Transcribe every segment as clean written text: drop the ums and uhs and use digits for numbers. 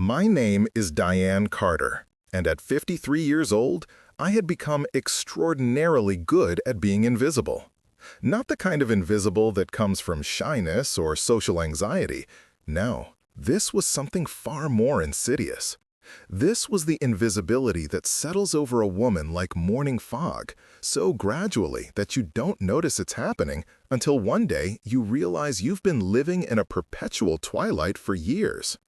My name is Diane Carter, and at 53 years old, I had become extraordinarily good at being invisible. Not the kind of invisible that comes from shyness or social anxiety. No, this was something far more insidious. This was the invisibility that settles over a woman like morning fog, so gradually that you don't notice it's happening until one day you realize you've been living in a perpetual twilight for years.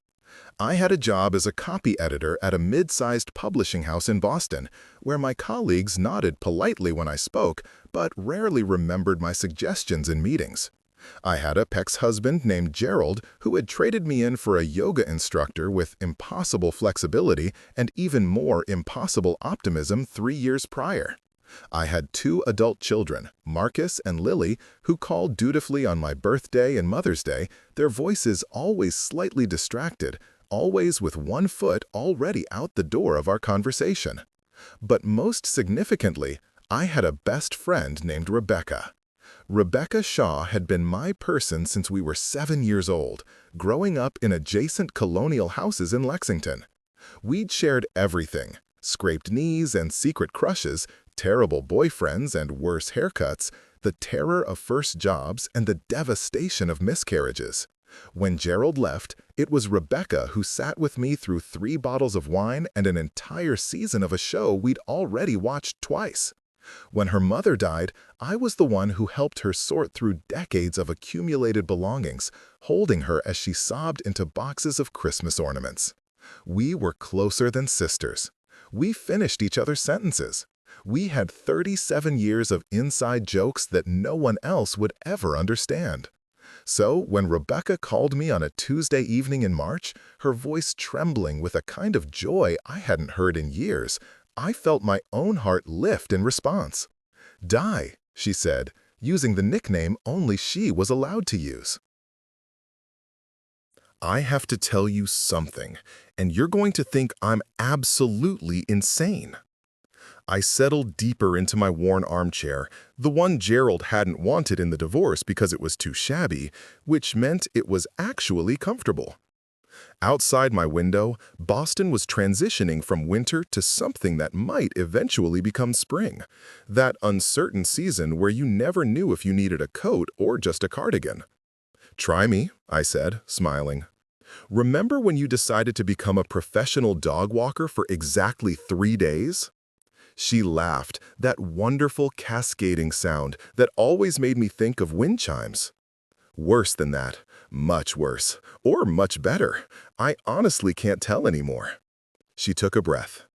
I had a job as a copy editor at a mid-sized publishing house in Boston, where my colleagues nodded politely when I spoke, but rarely remembered my suggestions in meetings. I had a ex-husband named Gerald who had traded me in for a yoga instructor with impossible flexibility and even more impossible optimism 3 years prior. I had 2 adult children, Marcus and Lily, who called dutifully on my birthday and Mother's Day, their voices always slightly distracted, always with one foot already out the door of our conversation. But most significantly, I had a best friend named Rebecca. Rebecca Shaw had been my person since we were 7 years old, growing up in adjacent colonial houses in Lexington. We'd shared everything: scraped knees and secret crushes, terrible boyfriends and worse haircuts, the terror of first jobs and the devastation of miscarriages. When Gerald left, it was Rebecca who sat with me through 3 bottles of wine and an entire season of a show we'd already watched twice. When her mother died, I was the one who helped her sort through decades of accumulated belongings, holding her as she sobbed into boxes of Christmas ornaments. We were closer than sisters. We finished each other's sentences. We had 37 years of inside jokes that no one else would ever understand. So when Rebecca called me on a Tuesday evening in March, her voice trembling with a kind of joy I hadn't heard in years, I felt my own heart lift in response. "Di," she said, using the nickname only she was allowed to use. "I have to tell you something, and you're going to think I'm absolutely insane." I settled deeper into my worn armchair, the one Gerald hadn't wanted in the divorce because it was too shabby, which meant it was actually comfortable. Outside my window, Boston was transitioning from winter to something that might eventually become spring, that uncertain season where you never knew if you needed a coat or just a cardigan. "Try me," I said, smiling. "Remember when you decided to become a professional dog walker for exactly 3 days?" She laughed, that wonderful cascading sound that always made me think of wind chimes. "Worse than that. Much worse. Or much better. I honestly can't tell anymore." She took a breath.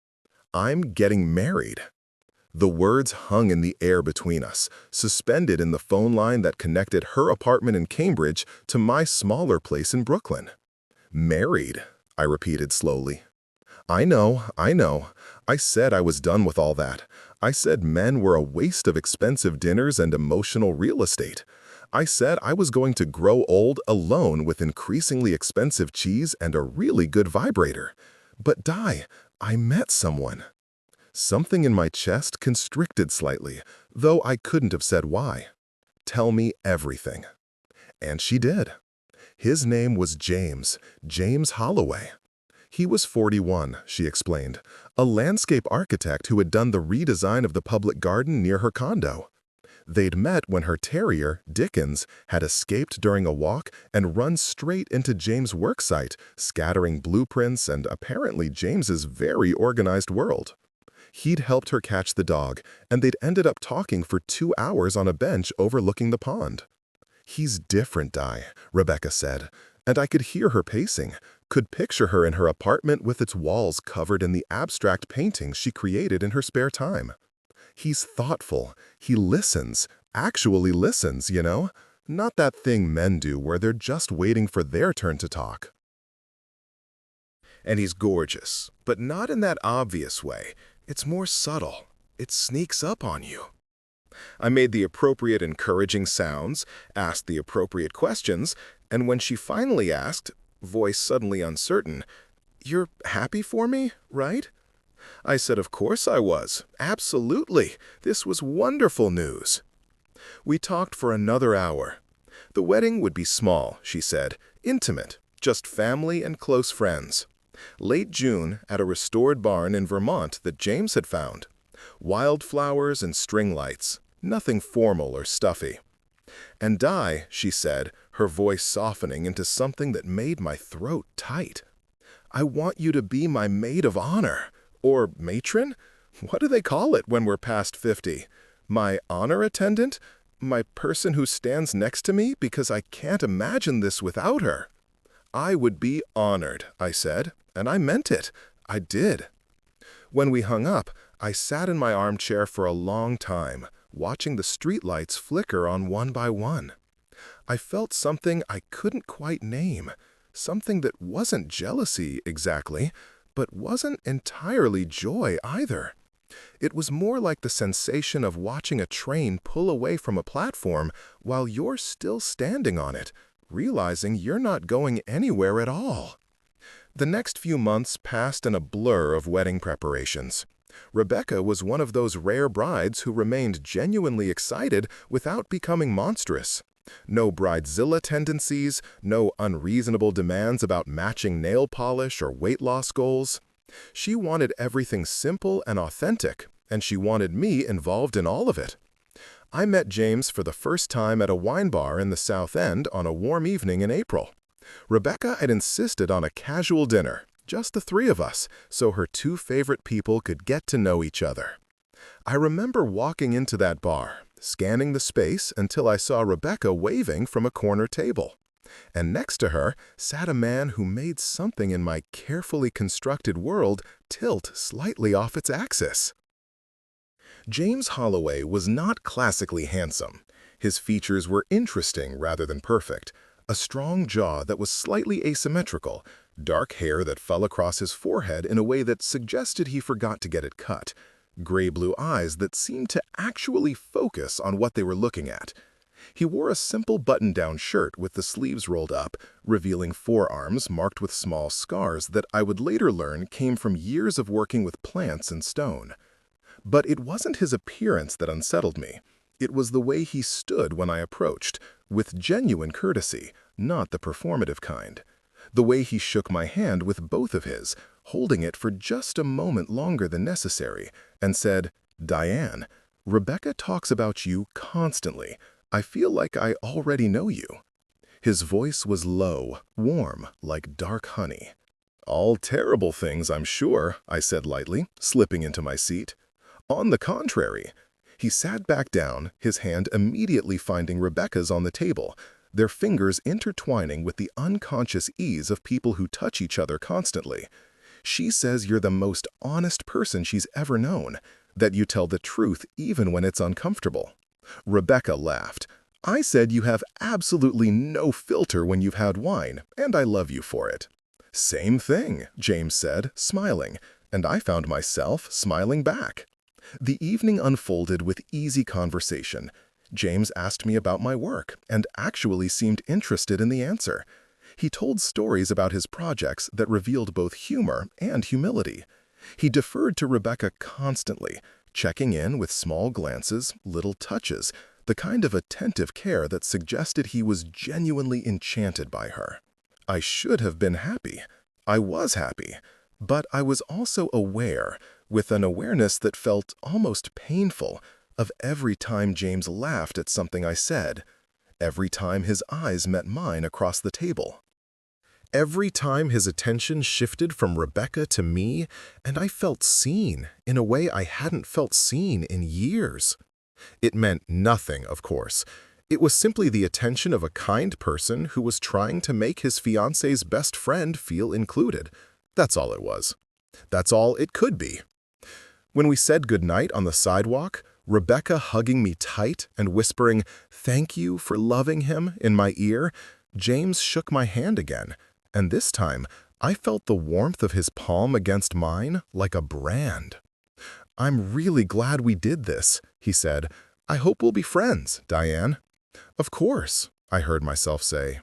"I'm getting married." The words hung in the air between us, suspended in the phone line that connected her apartment in Cambridge to my smaller place in Brooklyn. "Married," I repeated slowly. I know. I said I was done with all that. I said men were a waste of expensive dinners and emotional real estate. I said I was going to grow old alone with increasingly expensive cheese and a really good vibrator. But Di, I met someone. Something in my chest constricted slightly, though I couldn't have said why. "Tell me everything." And she did. His name was James Holloway. He was 41, she explained, a landscape architect who had done the redesign of the public garden near her condo. They'd met when her terrier, Dickens, had escaped during a walk and run straight into James' worksite, scattering blueprints and apparently James's very organized world. He'd helped her catch the dog, and they'd ended up talking for 2 hours on a bench overlooking the pond. "He's different, Di," Rebecca said, and I could hear her pacing, could picture her in her apartment with its walls covered in the abstract paintings she created in her spare time. "He's thoughtful. He listens, actually listens, you know? Not that thing men do where they're just waiting for their turn to talk." "And he's gorgeous, but not in that obvious way. It's more subtle. It sneaks up on you." I made the appropriate encouraging sounds, asked the appropriate questions, and when she finally asked, voice suddenly uncertain, "You're happy for me, right?" I said of course I was. Absolutely. This was wonderful news. We talked for another hour. The wedding would be small, she said, intimate, just family and close friends. Late June at a restored barn in Vermont that James had found. Wildflowers and string lights, nothing formal or stuffy. "And Di," she said, her voice softening into something that made my throat tight. "I want you to be my maid of honor. Or matron? What do they call it when we're past 50? My honor attendant? My person who stands next to me because I can't imagine this without her." "I would be honored," I said, and I meant it. I did. When we hung up, I sat in my armchair for a long time, watching the streetlights flicker on one by one. I felt something I couldn't quite name, something that wasn't jealousy exactly, but wasn't entirely joy either. It was more like the sensation of watching a train pull away from a platform while you're still standing on it, realizing you're not going anywhere at all. The next few months passed in a blur of wedding preparations. Rebecca was one of those rare brides who remained genuinely excited without becoming monstrous. No bridezilla tendencies, no unreasonable demands about matching nail polish or weight loss goals. She wanted everything simple and authentic, and she wanted me involved in all of it. I met James for the first time at a wine bar in the South End on a warm evening in April. Rebecca had insisted on a casual dinner, just the three of us, so her two favorite people could get to know each other. I remember walking into that bar, scanning the space until I saw Rebecca waving from a corner table. And next to her sat a man who made something in my carefully constructed world tilt slightly off its axis. James Holloway was not classically handsome. His features were interesting rather than perfect. A strong jaw that was slightly asymmetrical, dark hair that fell across his forehead in a way that suggested he forgot to get it cut, gray-blue eyes that seemed to actually focus on what they were looking at. He wore a simple button-down shirt with the sleeves rolled up, revealing forearms marked with small scars that I would later learn came from years of working with plants and stone. But it wasn't his appearance that unsettled me. It was the way he stood when I approached, with genuine courtesy, not the performative kind. The way he shook my hand with both of his, holding it for just a moment longer than necessary, and said, "Diane, Rebecca talks about you constantly. I feel like I already know you." His voice was low, warm, like dark honey. "All terrible things, I'm sure," I said lightly, slipping into my seat. "On the contrary." He sat back down, his hand immediately finding Rebecca's on the table, their fingers intertwining with the unconscious ease of people who touch each other constantly. "She says you're the most honest person she's ever known, that you tell the truth even when it's uncomfortable." Rebecca laughed. "I said you have absolutely no filter when you've had wine, and I love you for it." "Same thing," James said, smiling, and I found myself smiling back. The evening unfolded with easy conversation. James asked me about my work and actually seemed interested in the answer. He told stories about his projects that revealed both humor and humility. He deferred to Rebecca constantly, checking in with small glances, little touches, the kind of attentive care that suggested he was genuinely enchanted by her. I should have been happy. I was happy. But I was also aware, with an awareness that felt almost painful, of every time James laughed at something I said, every time his eyes met mine across the table. Every time his attention shifted from Rebecca to me, and I felt seen in a way I hadn't felt seen in years. It meant nothing, of course. It was simply the attention of a kind person who was trying to make his fiancé's best friend feel included. That's all it was. That's all it could be. When we said goodnight on the sidewalk, Rebecca hugging me tight and whispering, "Thank you for loving him," in my ear, James shook my hand again, and this time I felt the warmth of his palm against mine like a brand. "I'm really glad we did this," he said. "I hope we'll be friends, Diane." "Of course," I heard myself say.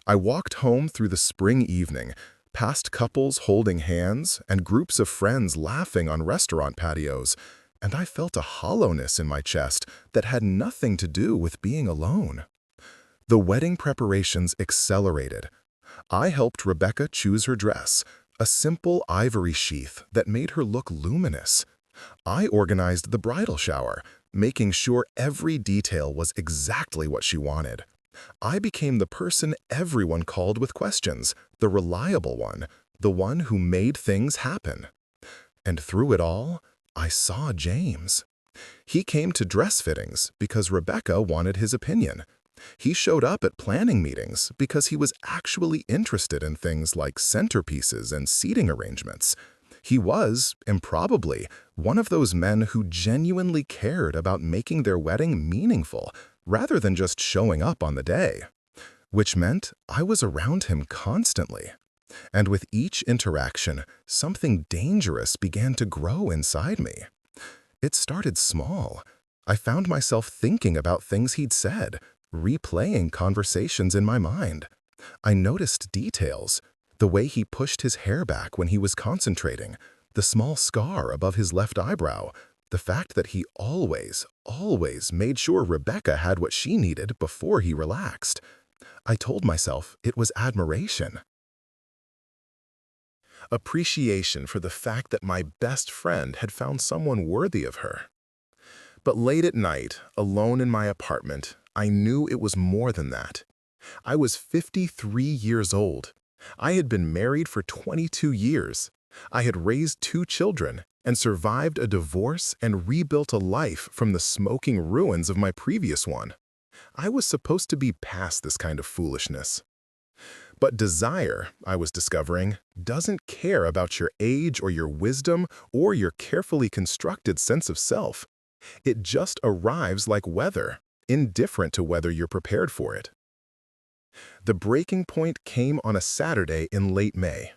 I walked home through the spring evening, past couples holding hands and groups of friends laughing on restaurant patios, and I felt a hollowness in my chest that had nothing to do with being alone. The wedding preparations accelerated. I helped Rebecca choose her dress. a simple ivory sheath that made her look luminous. I organized the bridal shower, making sure every detail was exactly what she wanted. I became the person everyone called with questions, the reliable one, the one who made things happen. And through it all, I saw James. He came to dress fittings because Rebecca wanted his opinion. He showed up at planning meetings because he was actually interested in things like centerpieces and seating arrangements. He was, improbably, one of those men who genuinely cared about making their wedding meaningful, rather than just showing up on the day. Which meant I was around him constantly. And with each interaction, something dangerous began to grow inside me. It started small. I found myself thinking about things he'd said, replaying conversations in my mind. I noticed details, the way he pushed his hair back when he was concentrating, the small scar above his left eyebrow, the fact that he always made sure Rebecca had what she needed before he relaxed. I told myself it was admiration. Appreciation for the fact that my best friend had found someone worthy of her. But late at night, alone in my apartment, I knew it was more than that. I was 53 years old. I had been married for 22 years. I had raised 2 children and survived a divorce and rebuilt a life from the smoking ruins of my previous one. I was supposed to be past this kind of foolishness. But desire, I was discovering, doesn't care about your age or your wisdom or your carefully constructed sense of self. It just arrives like weather, indifferent to whether you're prepared for it. The breaking point came on a Saturday in late May.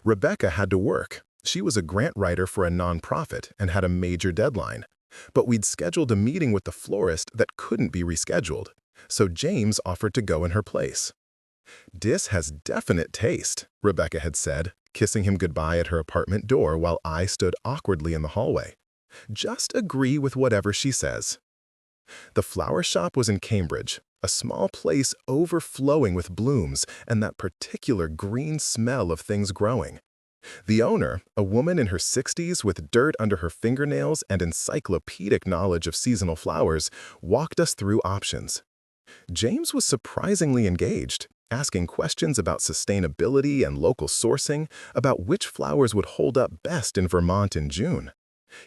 Rebecca had to work. She was a grant writer for a nonprofit and had a major deadline. But we'd scheduled a meeting with the florist that couldn't be rescheduled, so James offered to go in her place. "Dis has definite taste," Rebecca had said, kissing him goodbye at her apartment door while I stood awkwardly in the hallway. "Just agree with whatever she says." The flower shop was in Cambridge, a small place overflowing with blooms and that particular green smell of things growing. The owner, a woman in her 60s with dirt under her fingernails and encyclopedic knowledge of seasonal flowers, walked us through options. James was surprisingly engaged, asking questions about sustainability and local sourcing, about which flowers would hold up best in Vermont in June.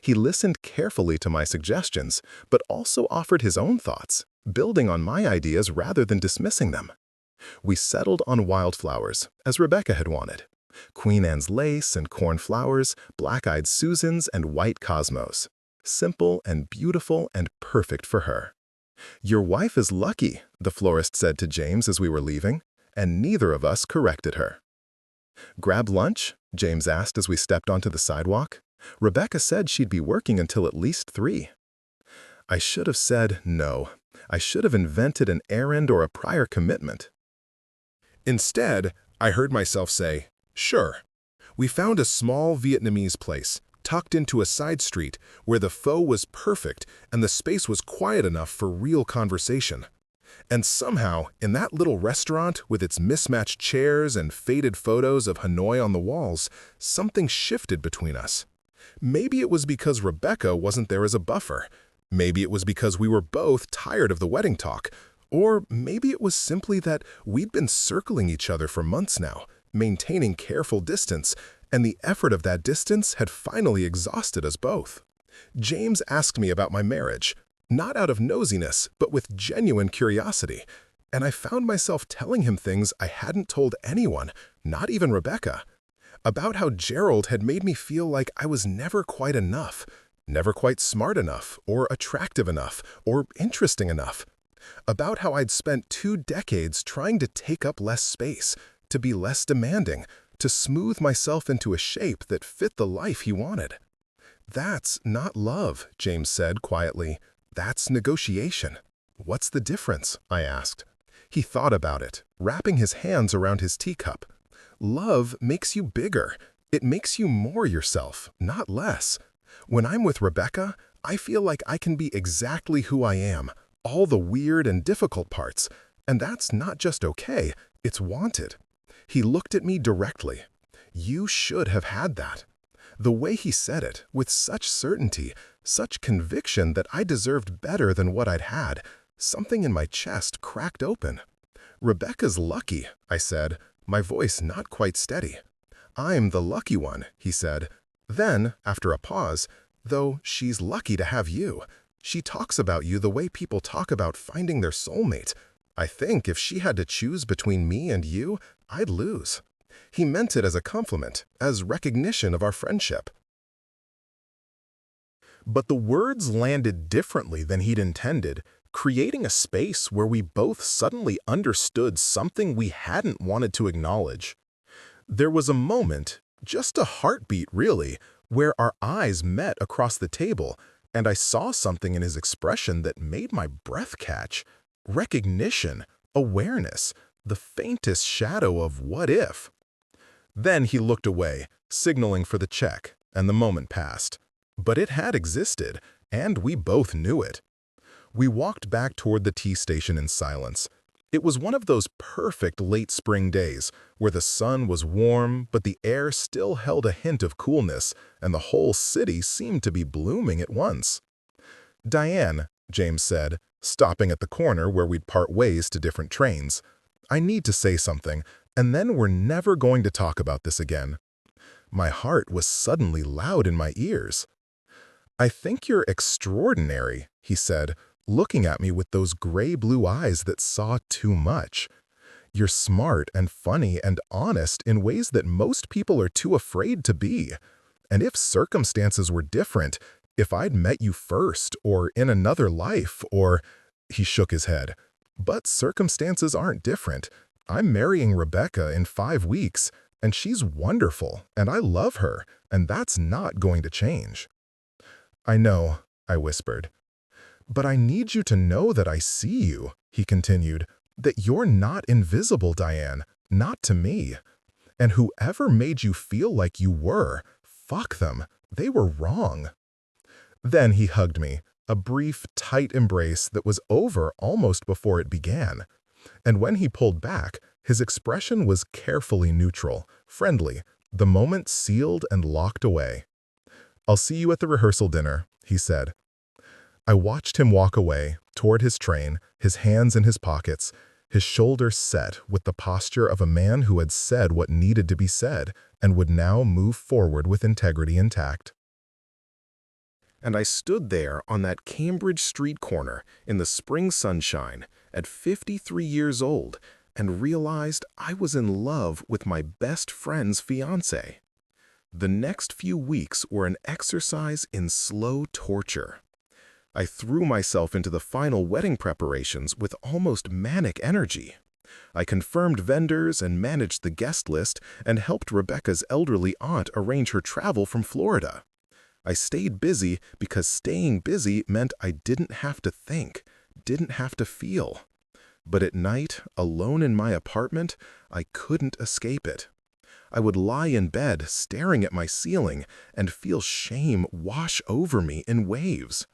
He listened carefully to my suggestions, but also offered his own thoughts, building on my ideas rather than dismissing them. We settled on wildflowers, as Rebecca had wanted. Queen Anne's lace and cornflowers, black-eyed Susans and white cosmos. Simple and beautiful and perfect for her. "Your wife is lucky," the florist said to James as we were leaving, and neither of us corrected her. "Grab lunch?" James asked as we stepped onto the sidewalk. Rebecca said she'd be working until at least 3. I should have said no. I should have invented an errand or a prior commitment. Instead, I heard myself say, "Sure." We found a small Vietnamese place, tucked into a side street, where the pho was perfect and the space was quiet enough for real conversation. And somehow, in that little restaurant with its mismatched chairs and faded photos of Hanoi on the walls, something shifted between us. Maybe it was because Rebecca wasn't there as a buffer. Maybe it was because we were both tired of the wedding talk. Or maybe it was simply that we'd been circling each other for months now, maintaining careful distance, and the effort of that distance had finally exhausted us both. James asked me about my marriage, not out of nosiness, but with genuine curiosity, and I found myself telling him things I hadn't told anyone, not even Rebecca, about how Gerald had made me feel like I was never quite enough, never quite smart enough, or attractive enough, or interesting enough, about how I'd spent 2 decades trying to take up less space, to be less demanding, to smooth myself into a shape that fit the life he wanted. "That's not love," James said quietly. "That's negotiation." "What's the difference?" I asked. He thought about it, wrapping his hands around his teacup. "Love makes you bigger. It makes you more yourself, not less. When I'm with Rebecca, I feel like I can be exactly who I am, all the weird and difficult parts, and that's not just okay, it's wanted." He looked at me directly. You should have had that. The way he said it, with such certainty, such conviction that I deserved better than what I'd had, something in my chest cracked open. Rebecca's lucky, I said, my voice not quite steady. I'm the lucky one, he said. Then, after a pause, though she's lucky to have you. She talks about you the way people talk about finding their soulmate. I think if she had to choose between me and you, I'd lose. He meant it as a compliment, as recognition of our friendship. But the words landed differently than he'd intended, creating a space where we both suddenly understood something we hadn't wanted to acknowledge. There was a moment, just a heartbeat really, where our eyes met across the table, and I saw something in his expression that made my breath catch. Recognition, awareness, the faintest shadow of what if. Then he looked away, signaling for the check, and the moment passed. But it had existed, and we both knew it. We walked back toward the tea station in silence. It was one of those perfect late spring days, where the sun was warm, but the air still held a hint of coolness, and the whole city seemed to be blooming at once. "Diane," James said, stopping at the corner where we'd part ways to different trains, "I need to say something, and then we're never going to talk about this again." My heart was suddenly loud in my ears. "I think you're extraordinary," he said, looking at me with those gray-blue eyes that saw too much. "You're smart and funny and honest in ways that most people are too afraid to be. And if circumstances were different, if I'd met you first, or in another life, or—" He shook his head. "But circumstances aren't different. I'm marrying Rebecca in 5 weeks, and she's wonderful, and I love her, and that's not going to change." "I know," I whispered. "But I need you to know that I see you," he continued, "that you're not invisible, Diane, not to me. And whoever made you feel like you were, fuck them, they were wrong." Then he hugged me, a brief, tight embrace that was over almost before it began. And when he pulled back, his expression was carefully neutral, friendly, the moment sealed and locked away. "I'll see you at the rehearsal dinner," he said. I watched him walk away, toward his train, his hands in his pockets, his shoulders set with the posture of a man who had said what needed to be said and would now move forward with integrity intact. And I stood there on that Cambridge street corner in the spring sunshine at 53 years old and realized I was in love with my best friend's fiancé. The next few weeks were an exercise in slow torture. I threw myself into the final wedding preparations with almost manic energy. I confirmed vendors and managed the guest list and helped Rebecca's elderly aunt arrange her travel from Florida. I stayed busy because staying busy meant I didn't have to think, didn't have to feel. But at night, alone in my apartment, I couldn't escape it. I would lie in bed staring at my ceiling and feel shame wash over me in waves.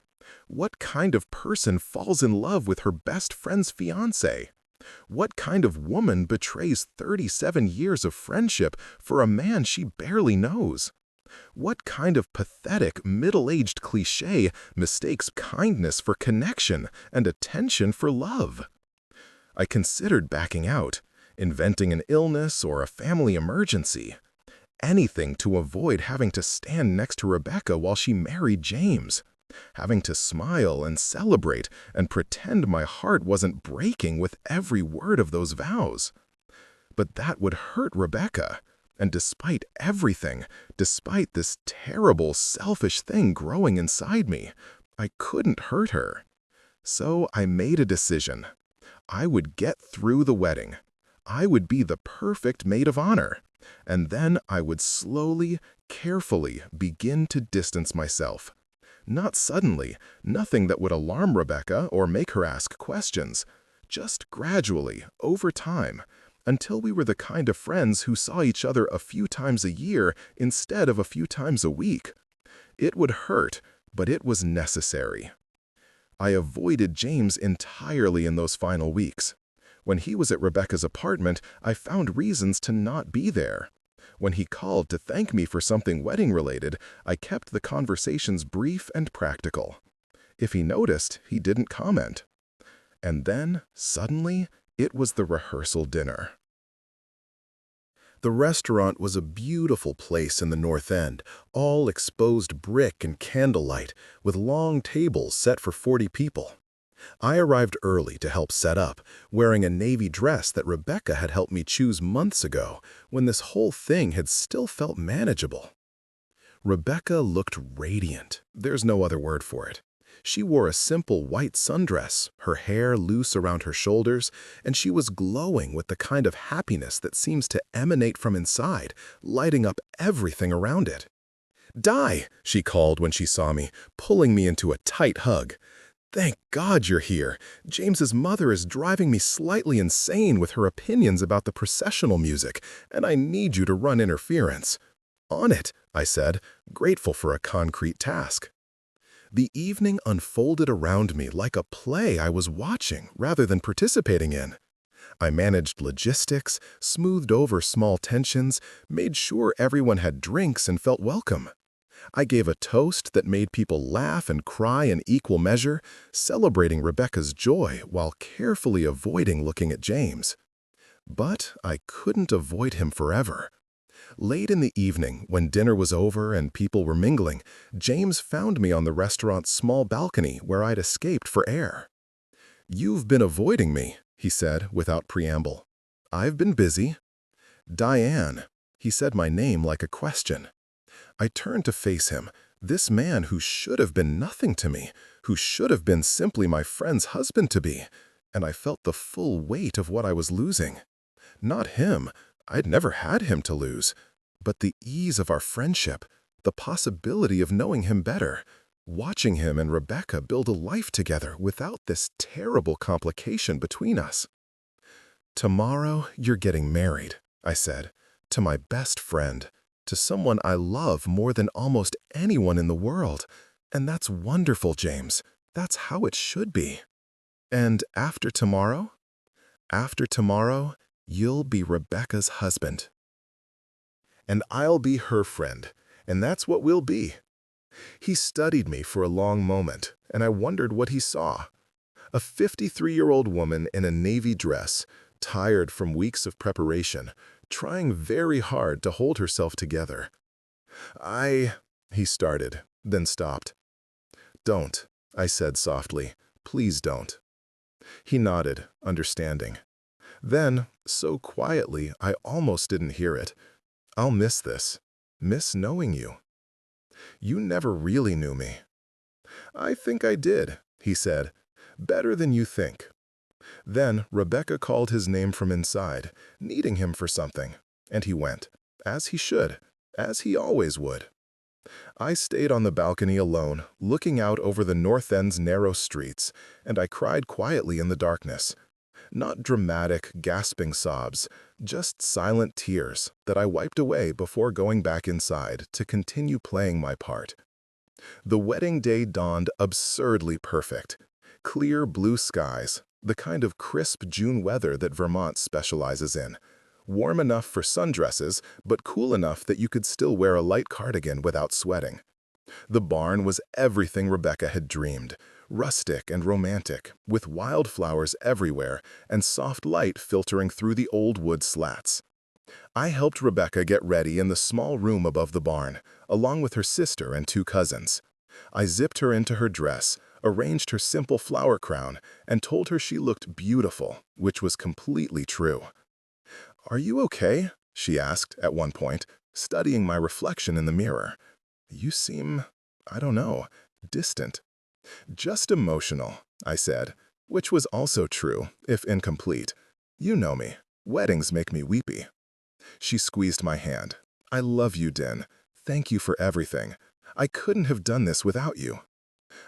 What kind of person falls in love with her best friend's fiancé? What kind of woman betrays 37 years of friendship for a man she barely knows? What kind of pathetic, middle-aged cliché mistakes kindness for connection and attention for love? I considered backing out, inventing an illness or a family emergency. Anything to avoid having to stand next to Rebecca while she married James. Having to smile and celebrate and pretend my heart wasn't breaking with every word of those vows. But that would hurt Rebecca, and despite everything, despite this terrible, selfish thing growing inside me, I couldn't hurt her. So I made a decision. I would get through the wedding. I would be the perfect maid of honor, and then I would slowly, carefully begin to distance myself. Not suddenly, nothing that would alarm Rebecca or make her ask questions. Just gradually, over time, until we were the kind of friends who saw each other a few times a year instead of a few times a week. It would hurt, but it was necessary. I avoided James entirely in those final weeks. When he was at Rebecca's apartment, I found reasons to not be there. When he called to thank me for something wedding-related, I kept the conversations brief and practical. If he noticed, he didn't comment. And then, suddenly, it was the rehearsal dinner. The restaurant was a beautiful place in the North End, all exposed brick and candlelight, with long tables set for 40 people. I arrived early to help set up, wearing a navy dress that Rebecca had helped me choose months ago, when this whole thing had still felt manageable. Rebecca looked radiant. There's no other word for it. She wore a simple white sundress, her hair loose around her shoulders, and she was glowing with the kind of happiness that seems to emanate from inside, lighting up everything around it. "Di," she called when she saw me, pulling me into a tight hug. "Thank God you're here. James's mother is driving me slightly insane with her opinions about the processional music, and I need you to run interference." "On it," I said, grateful for a concrete task. The evening unfolded around me like a play I was watching rather than participating in. I managed logistics, smoothed over small tensions, made sure everyone had drinks and felt welcome. I gave a toast that made people laugh and cry in equal measure, celebrating Rebecca's joy while carefully avoiding looking at James. But I couldn't avoid him forever. Late in the evening, when dinner was over and people were mingling, James found me on the restaurant's small balcony where I'd escaped for air. "You've been avoiding me," he said without preamble. "I've been busy." "Diane." He said my name like a question. I turned to face him, this man who should have been nothing to me, who should have been simply my friend's husband-to-be, and I felt the full weight of what I was losing. Not him. I'd never had him to lose, but the ease of our friendship, the possibility of knowing him better, watching him and Rebecca build a life together without this terrible complication between us. "Tomorrow, you're getting married," I said, "to my best friend, to someone I love more than almost anyone in the world. And that's wonderful, James. That's how it should be." "And after tomorrow?" "After tomorrow, you'll be Rebecca's husband. And I'll be her friend, and that's what we'll be." He studied me for a long moment, and I wondered what he saw. A 53-year-old woman in a navy dress, tired from weeks of preparation, trying very hard to hold herself together. He started, then stopped. "Don't," I said softly. "Please don't." He nodded, understanding. Then, so quietly, I almost didn't hear it, "I'll miss this. Miss knowing you." "You never really knew me." "I think I did," he said. "Better than you think." Then Rebecca called his name from inside, needing him for something, and he went, as he should, as he always would. I stayed on the balcony alone, looking out over the North End's narrow streets, and I cried quietly in the darkness. Not dramatic, gasping sobs, just silent tears that I wiped away before going back inside to continue playing my part. The wedding day dawned absurdly perfect. Clear blue skies, the kind of crisp June weather that Vermont specializes in. Warm enough for sundresses, but cool enough that you could still wear a light cardigan without sweating. The barn was everything Rebecca had dreamed. Rustic and romantic, with wildflowers everywhere and soft light filtering through the old wood slats. I helped Rebecca get ready in the small room above the barn, along with her sister and 2 cousins. I zipped her into her dress, arranged her simple flower crown, and told her she looked beautiful, which was completely true. "Are you okay?" she asked at one point, studying my reflection in the mirror. "You seem, I don't know, distant." "Just emotional," I said, which was also true, if incomplete. "You know me. Weddings make me weepy." She squeezed my hand. "I love you, Din. Thank you for everything. I couldn't have done this without you."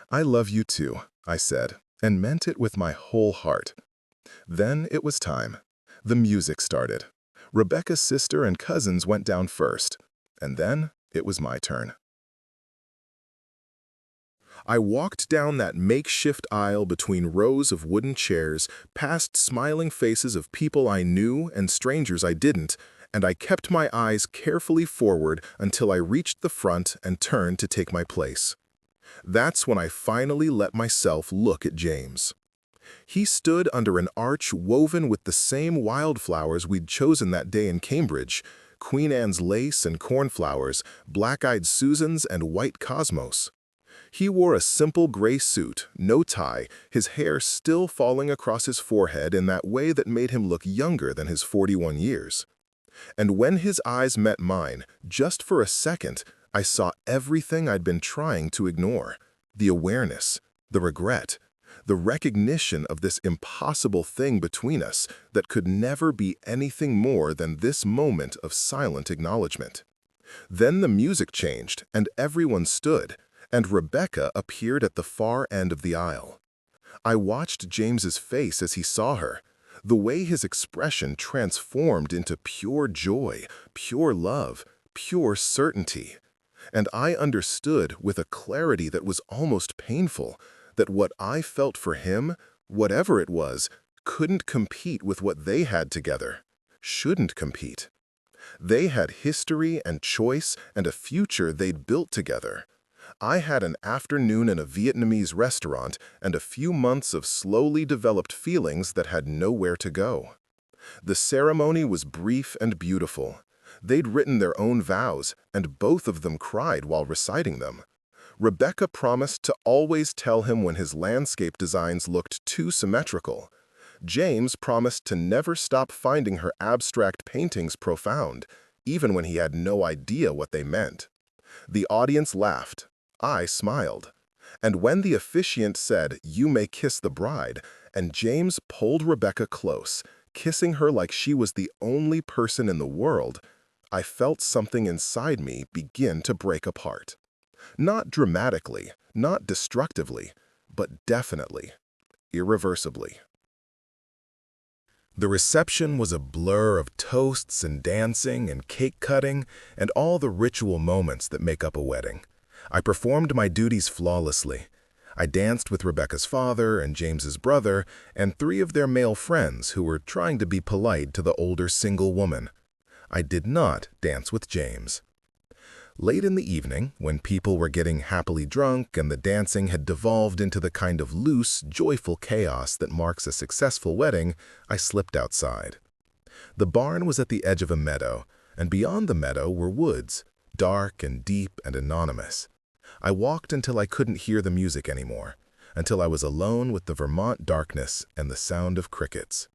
"I love you too," I said, and meant it with my whole heart. Then it was time. The music started. Rebecca's sister and cousins went down first, and then it was my turn. I walked down that makeshift aisle between rows of wooden chairs, past smiling faces of people I knew and strangers I didn't, and I kept my eyes carefully forward until I reached the front and turned to take my place. That's when I finally let myself look at James. He stood under an arch woven with the same wildflowers we'd chosen that day in Cambridge: Queen Anne's lace and cornflowers, black-eyed Susans, and white cosmos. He wore a simple gray suit, no tie, his hair still falling across his forehead in that way that made him look younger than his 41 years. And when his eyes met mine, just for a second, I saw everything I'd been trying to ignore: the awareness, the regret, the recognition of this impossible thing between us that could never be anything more than this moment of silent acknowledgement. Then the music changed, and everyone stood, and Rebecca appeared at the far end of the aisle. I watched James's face as he saw her, the way his expression transformed into pure joy, pure love, pure certainty. And I understood with a clarity that was almost painful that what I felt for him, whatever it was, couldn't compete with what they had together, shouldn't compete. They had history and choice and a future they'd built together. I had an afternoon in a Vietnamese restaurant and a few months of slowly developed feelings that had nowhere to go. The ceremony was brief and beautiful. They'd written their own vows, and both of them cried while reciting them. Rebecca promised to always tell him when his landscape designs looked too symmetrical. James promised to never stop finding her abstract paintings profound, even when he had no idea what they meant. The audience laughed. I smiled. And when the officiant said, "You may kiss the bride," and James pulled Rebecca close, kissing her like she was the only person in the world, I felt something inside me begin to break apart. Not dramatically, not destructively, but definitely, irreversibly. The reception was a blur of toasts and dancing and cake cutting and all the ritual moments that make up a wedding. I performed my duties flawlessly. I danced with Rebecca's father and James's brother and 3 of their male friends who were trying to be polite to the older single woman. I did not dance with James. Late in the evening, when people were getting happily drunk and the dancing had devolved into the kind of loose, joyful chaos that marks a successful wedding, I slipped outside. The barn was at the edge of a meadow, and beyond the meadow were woods, dark and deep and anonymous. I walked until I couldn't hear the music anymore, until I was alone with the Vermont darkness and the sound of crickets.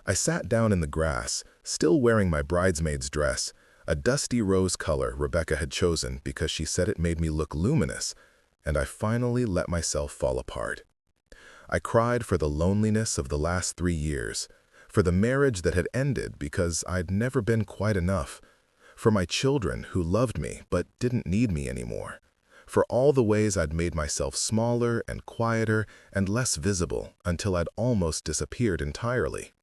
I sat down in the grass, still wearing my bridesmaid's dress, a dusty rose color Rebecca had chosen because she said it made me look luminous, and I finally let myself fall apart. I cried for the loneliness of the last 3 years, for the marriage that had ended because I'd never been quite enough, for my children who loved me but didn't need me anymore, for all the ways I'd made myself smaller and quieter and less visible until I'd almost disappeared entirely.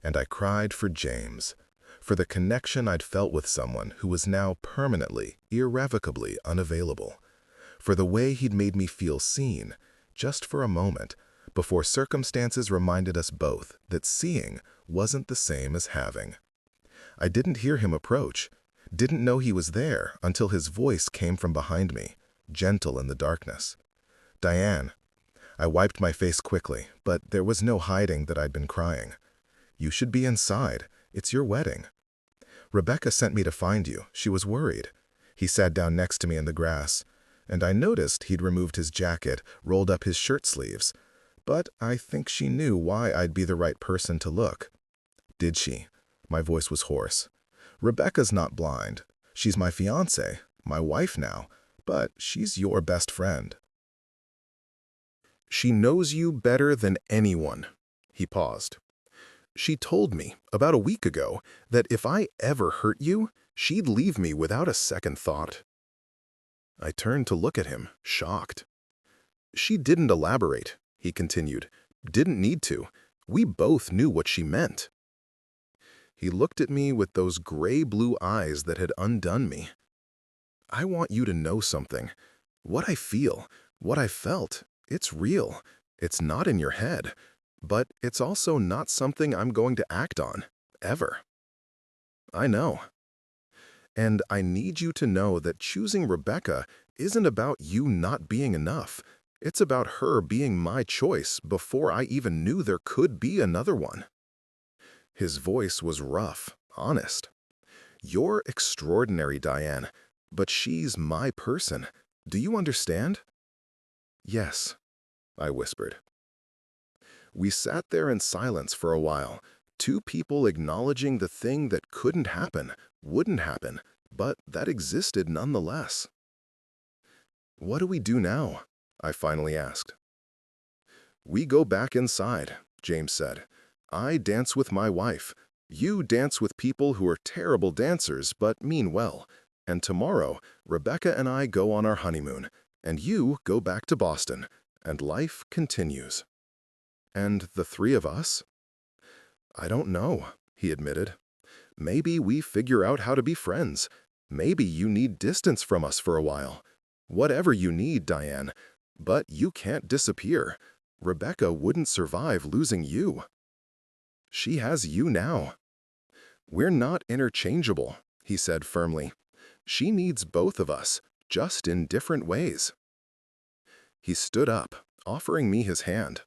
And I cried for James, for the connection I'd felt with someone who was now permanently, irrevocably unavailable, for the way he'd made me feel seen, just for a moment, before circumstances reminded us both that seeing wasn't the same as having. I didn't hear him approach, didn't know he was there until his voice came from behind me, gentle in the darkness. "Diane." I wiped my face quickly, but there was no hiding that I'd been crying. "You should be inside. It's your wedding." "Rebecca sent me to find you. She was worried." He sat down next to me in the grass, and I noticed he'd removed his jacket, rolled up his shirt sleeves. But I think she knew why I'd be the right person to look. "Did she?" My voice was hoarse. "Rebecca's not blind. She's my fiancée, my wife now, but she's your best friend." "She knows you better than anyone." He paused. "She told me, about a week ago, that if I ever hurt you, she'd leave me without a second thought." I turned to look at him, shocked. "She didn't elaborate," he continued. "Didn't need to. We both knew what she meant." He looked at me with those gray-blue eyes that had undone me. "I want you to know something. What I feel, what I felt, it's real. It's not in your head. But it's also not something I'm going to act on, ever." I know. And I need you to know that choosing Rebecca isn't about you not being enough. It's about her being my choice before I even knew there could be another one. His voice was rough, honest. You're extraordinary, Diane, but she's my person. Do you understand? Yes, I whispered. We sat there in silence for a while, two people acknowledging the thing that couldn't happen, wouldn't happen, but that existed nonetheless. What do we do now? I finally asked. We go back inside, James said. I dance with my wife. You dance with people who are terrible dancers but mean well. And tomorrow, Rebecca and I go on our honeymoon, and you go back to Boston, and life continues. And the three of us? I don't know, he admitted. Maybe we figure out how to be friends. Maybe you need distance from us for a while. Whatever you need, Diane. But you can't disappear. Rebecca wouldn't survive losing you. She has you now. We're not interchangeable, he said firmly. She needs both of us, just in different ways. He stood up, offering me his hand.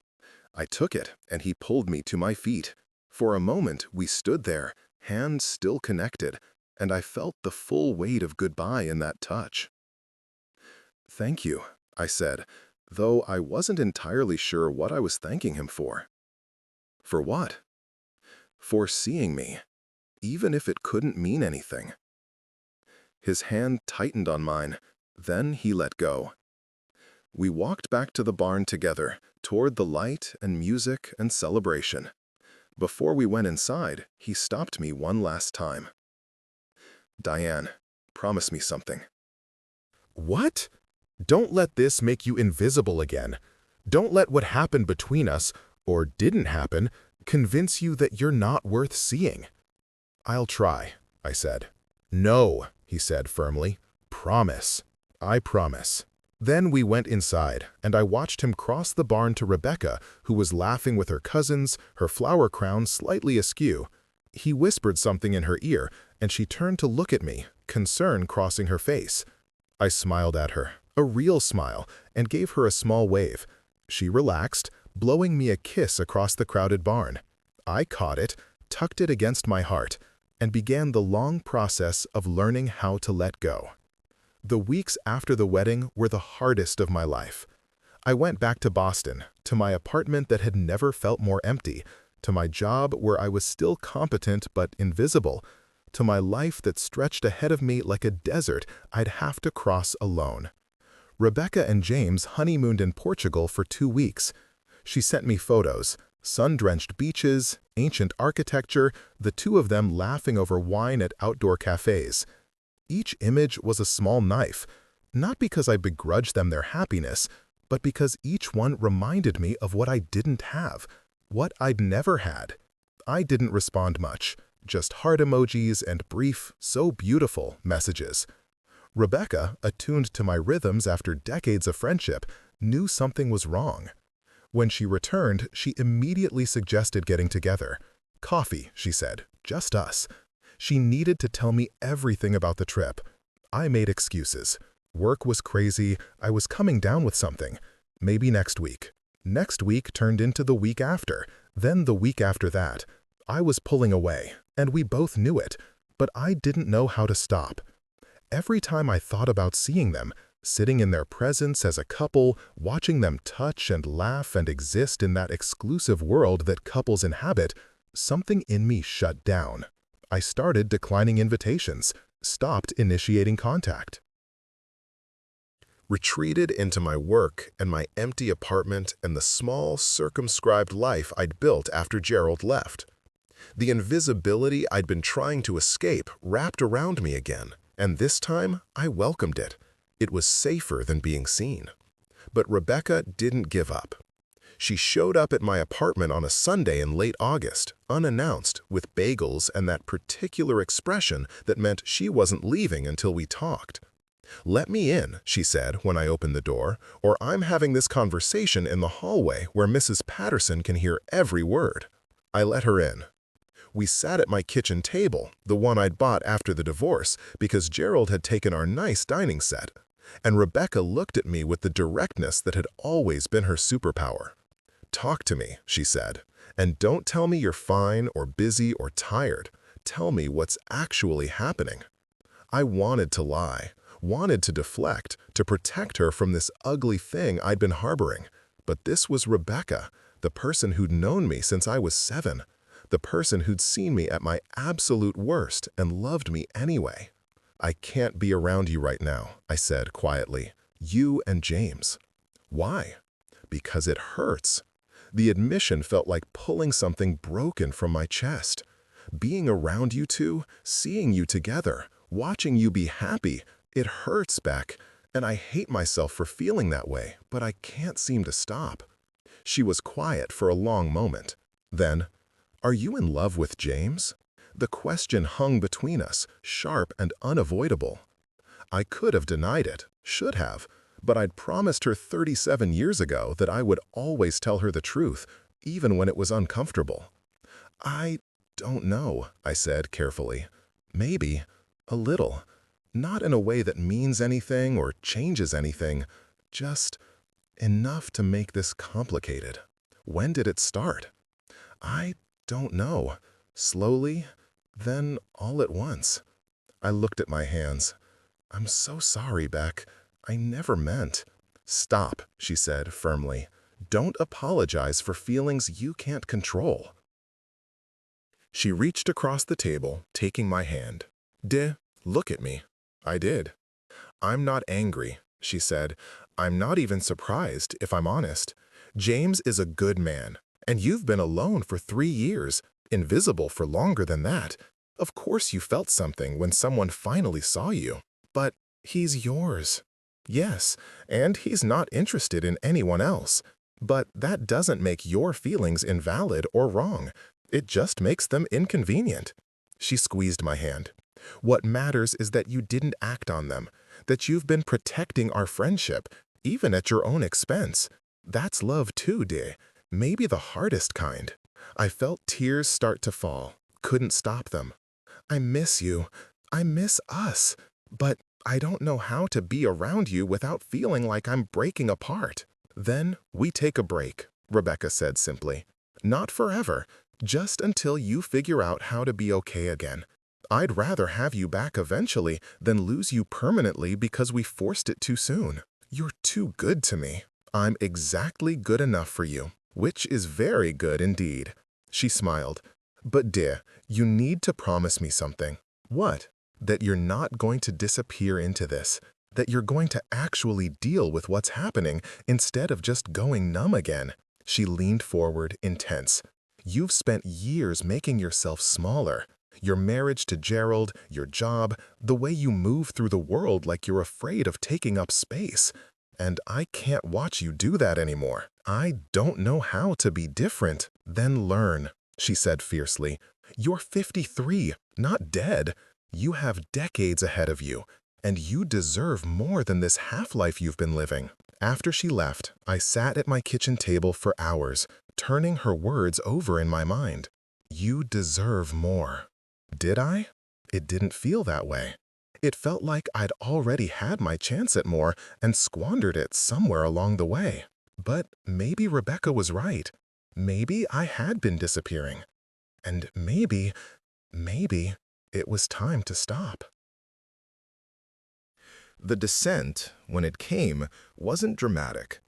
I took it, and he pulled me to my feet. For a moment, we stood there, hands still connected, and I felt the full weight of goodbye in that touch. Thank you, I said, though I wasn't entirely sure what I was thanking him for. For what? For seeing me, even if it couldn't mean anything. His hand tightened on mine, then he let go. We walked back to the barn together, toward the light and music and celebration. Before we went inside, he stopped me one last time. Diane, promise me something. What? Don't let this make you invisible again. Don't let what happened between us, or didn't happen, convince you that you're not worth seeing. I'll try, I said. No, he said firmly. Promise. I promise. Then we went inside, and I watched him cross the barn to Rebecca, who was laughing with her cousins, her flower crown slightly askew. He whispered something in her ear, and she turned to look at me, concern crossing her face. I smiled at her, a real smile, and gave her a small wave. She relaxed, blowing me a kiss across the crowded barn. I caught it, tucked it against my heart, and began the long process of learning how to let go. The weeks after the wedding were the hardest of my life. I went back to Boston, to my apartment that had never felt more empty, to my job where I was still competent but invisible, to my life that stretched ahead of me like a desert I'd have to cross alone. Rebecca and James honeymooned in Portugal for 2 weeks. She sent me photos, sun-drenched beaches, ancient architecture, the two of them laughing over wine at outdoor cafes. Each image was a small knife, not because I begrudged them their happiness, but because each one reminded me of what I didn't have, what I'd never had. I didn't respond much, just heart emojis and brief, so beautiful messages. Rebecca, attuned to my rhythms after decades of friendship, knew something was wrong. When she returned, she immediately suggested getting together. Coffee, she said, just us. She needed to tell me everything about the trip. I made excuses. Work was crazy, I was coming down with something. Maybe next week. Next week turned into the week after, then the week after that. I was pulling away, and we both knew it, but I didn't know how to stop. Every time I thought about seeing them, sitting in their presence as a couple, watching them touch and laugh and exist in that exclusive world that couples inhabit, something in me shut down. I started declining invitations, stopped initiating contact. Retreated into my work and my empty apartment and the small, circumscribed life I'd built after Gerald left. The invisibility I'd been trying to escape wrapped around me again, and this time I welcomed it. It was safer than being seen. But Rebecca didn't give up. She showed up at my apartment on a Sunday in late August, unannounced, with bagels and that particular expression that meant she wasn't leaving until we talked. "Let me in," she said when I opened the door, "or I'm having this conversation in the hallway where Mrs. Patterson can hear every word." I let her in. We sat at my kitchen table, the one I'd bought after the divorce, because Gerald had taken our nice dining set. And Rebecca looked at me with the directness that had always been her superpower. "Talk to me," she said, "and don't tell me you're fine or busy or tired. Tell me what's actually happening." I wanted to lie, wanted to deflect, to protect her from this ugly thing I'd been harboring. But this was Rebecca, the person who'd known me since I was 7, the person who'd seen me at my absolute worst and loved me anyway. "I can't be around you right now," I said quietly. "You and James." "Why?" "Because it hurts." The admission felt like pulling something broken from my chest. Being around you two, seeing you together, watching you be happy, it hurts, Beck, and I hate myself for feeling that way, but I can't seem to stop. She was quiet for a long moment. Then, "Are you in love with James?" The question hung between us, sharp and unavoidable. I could have denied it, should have, but I'd promised her 37 years ago that I would always tell her the truth, even when it was uncomfortable. "I don't know," I said carefully. "Maybe. A little. Not in a way that means anything or changes anything. Just enough to make this complicated." "When did it start?" "I don't know. Slowly, then all at once." I looked at my hands. "I'm so sorry, Beck. I never meant." "Stop," she said firmly. "Don't apologize for feelings you can't control." She reached across the table, taking my hand. Look at me." I did. "I'm not angry," she said. "I'm not even surprised, if I'm honest. James is a good man, and you've been alone for 3 years, invisible for longer than that. Of course you felt something when someone finally saw you. But he's yours." "Yes, and he's not interested in anyone else. But that doesn't make your feelings invalid or wrong. It just makes them inconvenient." She squeezed my hand. "What matters is that you didn't act on them, that you've been protecting our friendship, even at your own expense. That's love too, dear. Maybe the hardest kind." I felt tears start to fall, couldn't stop them. "I miss you. I miss us. But I don't know how to be around you without feeling like I'm breaking apart." "Then we take a break," Rebecca said simply. "Not forever, just until you figure out how to be okay again. I'd rather have you back eventually than lose you permanently because we forced it too soon. You're too good to me. I'm exactly good enough for you, which is very good indeed." She smiled. "But dear, you need to promise me something." "What?" "That you're not going to disappear into this. That you're going to actually deal with what's happening instead of just going numb again." She leaned forward, intense. "You've spent years making yourself smaller. Your marriage to Gerald, your job, the way you move through the world like you're afraid of taking up space. And I can't watch you do that anymore. I don't know how to be different." "Then learn," she said fiercely. "You're 53, not dead. You have decades ahead of you, and you deserve more than this half-life you've been living." After she left, I sat at my kitchen table for hours, turning her words over in my mind. "You deserve more." Did I? It didn't feel that way. It felt like I'd already had my chance at more and squandered it somewhere along the way. But maybe Rebecca was right. Maybe I had been disappearing. And maybe it was time to stop. The descent, when it came, wasn't dramatic.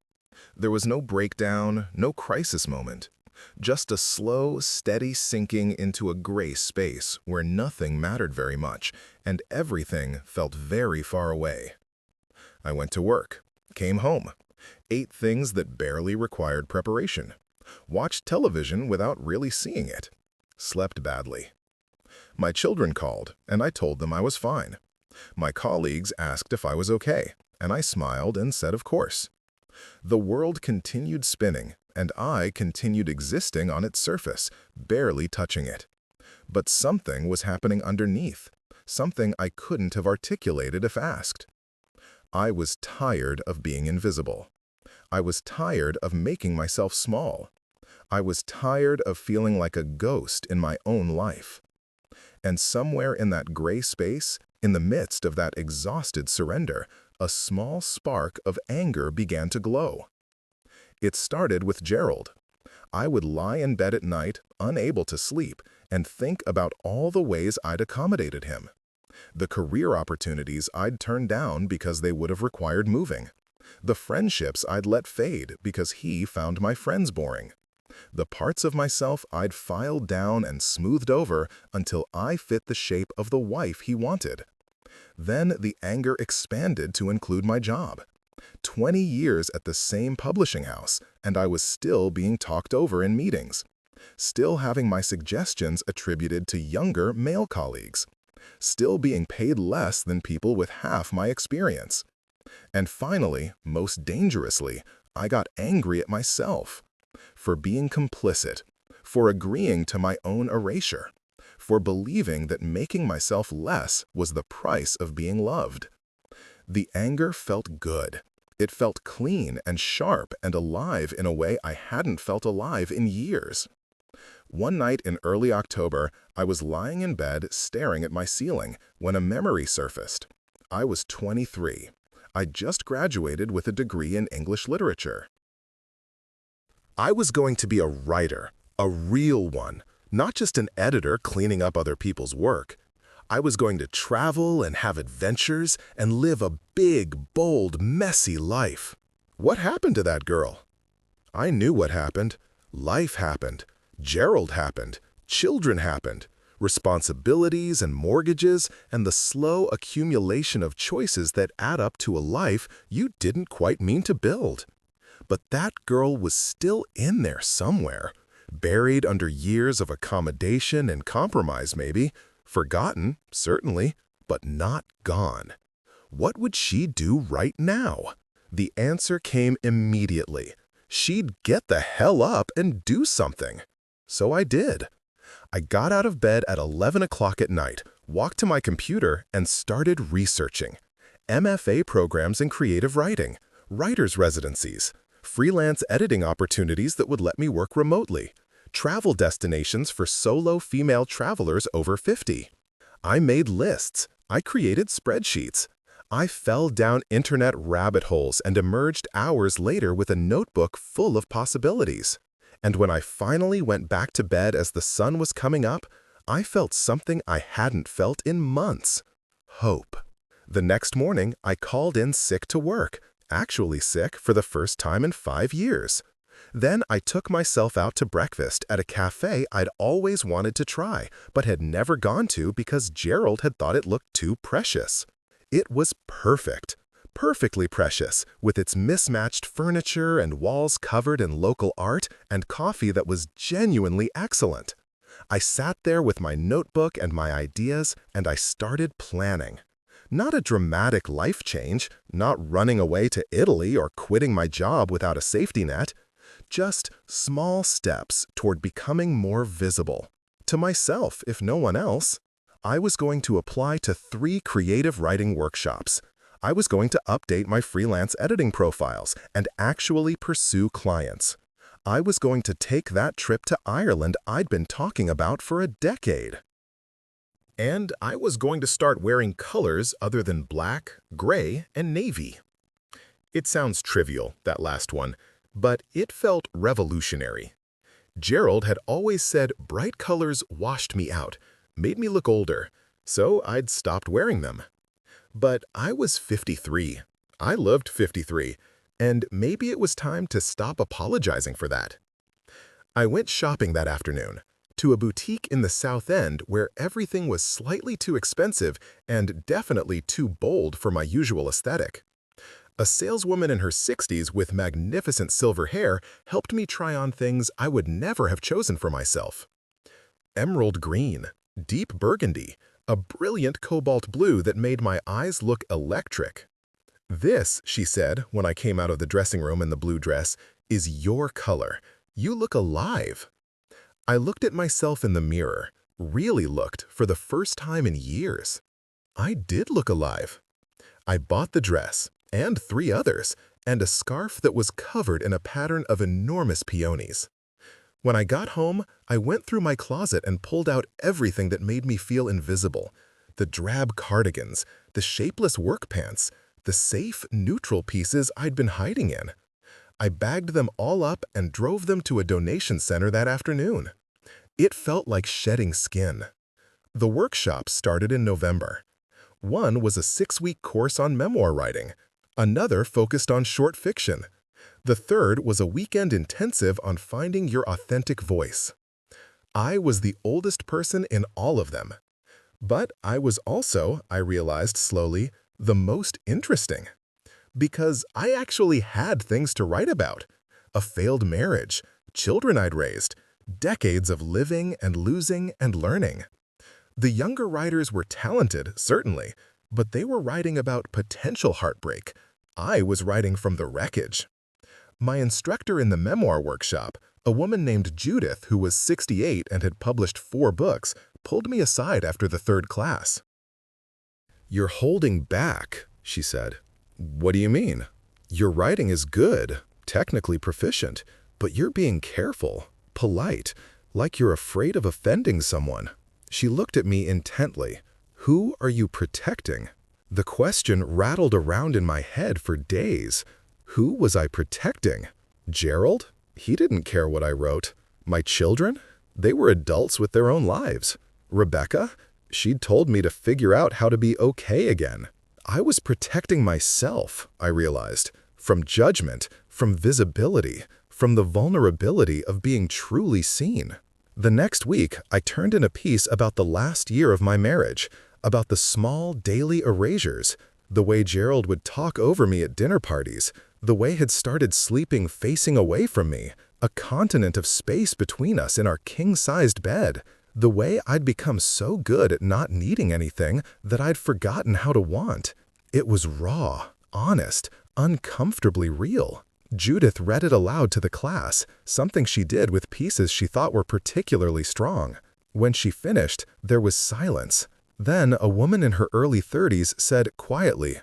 There was no breakdown, no crisis moment. Just a slow, steady sinking into a gray space where nothing mattered very much and everything felt very far away. I went to work, came home, ate things that barely required preparation, watched television without really seeing it, slept badly. My children called, and I told them I was fine. My colleagues asked if I was okay, and I smiled and said of course. The world continued spinning, and I continued existing on its surface, barely touching it. But something was happening underneath, something I couldn't have articulated if asked. I was tired of being invisible. I was tired of making myself small. I was tired of feeling like a ghost in my own life. And somewhere in that gray space, in the midst of that exhausted surrender, a small spark of anger began to glow. It started with Gerald. I would lie in bed at night, unable to sleep, and think about all the ways I'd accommodated him. The career opportunities I'd turned down because they would have required moving. The friendships I'd let fade because he found my friends boring. The parts of myself I'd filed down and smoothed over until I fit the shape of the wife he wanted. Then the anger expanded to include my job. 20 years at the same publishing house, and I was still being talked over in meetings. Still having my suggestions attributed to younger male colleagues. Still being paid less than people with half my experience. And finally, most dangerously, I got angry at myself. For being complicit. For agreeing to my own erasure. For believing that making myself less was the price of being loved. The anger felt good. It felt clean and sharp and alive in a way I hadn't felt alive in years. One night in early October, I was lying in bed staring at my ceiling when a memory surfaced. I was 23. I'd just graduated with a degree in English literature. I was going to be a writer, a real one, not just an editor cleaning up other people's work. I was going to travel and have adventures and live a big, bold, messy life. What happened to that girl? I knew what happened. Life happened. Gerald happened. Children happened. Responsibilities and mortgages and the slow accumulation of choices that add up to a life you didn't quite mean to build. But that girl was still in there somewhere, buried under years of accommodation and compromise maybe, forgotten, certainly, but not gone. What would she do right now? The answer came immediately. She'd get the hell up and do something. So I did. I got out of bed at 11 o'clock at night, walked to my computer, and started researching. MFA programs in creative writing, writer's residencies, freelance editing opportunities that would let me work remotely, travel destinations for solo female travelers over 50. I made lists. I created spreadsheets. I fell down internet rabbit holes and emerged hours later with a notebook full of possibilities. And when I finally went back to bed as the sun was coming up, I felt something I hadn't felt in months. Hope. The next morning, I called in sick to work, actually sick for the first time in 5 years. Then I took myself out to breakfast at a cafe I'd always wanted to try, but had never gone to because Gerald had thought it looked too precious. It was perfect. Perfectly precious, with its mismatched furniture and walls covered in local art and coffee that was genuinely excellent. I sat there with my notebook and my ideas, and I started planning. Not a dramatic life change, not running away to Italy or quitting my job without a safety net. Just small steps toward becoming more visible. To myself, if no one else. I was going to apply to 3 creative writing workshops. I was going to update my freelance editing profiles and actually pursue clients. I was going to take that trip to Ireland I'd been talking about for a decade. And I was going to start wearing colors other than black, gray, and navy. It sounds trivial, that last one, but it felt revolutionary. Gerald had always said bright colors washed me out, made me look older, so I'd stopped wearing them. But I was 53. I loved 53, and maybe it was time to stop apologizing for that. I went shopping that afternoon, to a boutique in the South End where everything was slightly too expensive and definitely too bold for my usual aesthetic. A saleswoman in her 60s with magnificent silver hair helped me try on things I would never have chosen for myself. Emerald green, deep burgundy, a brilliant cobalt blue that made my eyes look electric. "This," she said when I came out of the dressing room in the blue dress, "is your color. You look alive." I looked at myself in the mirror, really looked for the first time in years. I did look alive. I bought the dress, and 3 others, and a scarf that was covered in a pattern of enormous peonies. When I got home, I went through my closet and pulled out everything that made me feel invisible. The drab cardigans, the shapeless work pants, the safe, neutral pieces I'd been hiding in. I bagged them all up and drove them to a donation center that afternoon. It felt like shedding skin. The workshops started in November. One was a 6-week course on memoir writing. Another focused on short fiction. The third was a weekend intensive on finding your authentic voice. I was the oldest person in all of them. But I was also, I realized slowly, the most interesting. Because I actually had things to write about. A failed marriage, children I'd raised, decades of living and losing and learning. The younger writers were talented, certainly, but they were writing about potential heartbreak. I was writing from the wreckage. My instructor in the memoir workshop, a woman named Judith who was 68 and had published 4 books, pulled me aside after the 3rd class. "You're holding back," she said. "What do you mean?" "Your writing is good, technically proficient, but you're being careful, polite, like you're afraid of offending someone." She looked at me intently. "Who are you protecting?" The question rattled around in my head for days. Who was I protecting? Gerald? He didn't care what I wrote. My children? They were adults with their own lives. Rebecca? She'd told me to figure out how to be okay again. I was protecting myself, I realized, from judgment, from visibility, from the vulnerability of being truly seen. The next week, I turned in a piece about the last year of my marriage, about the small daily erasures, the way Gerald would talk over me at dinner parties, the way he'd started sleeping facing away from me, a continent of space between us in our king-sized bed, the way I'd become so good at not needing anything that I'd forgotten how to want. It was raw, honest, uncomfortably real. Judith read it aloud to the class, something she did with pieces she thought were particularly strong. When she finished, there was silence. Then a woman in her early 30s said quietly,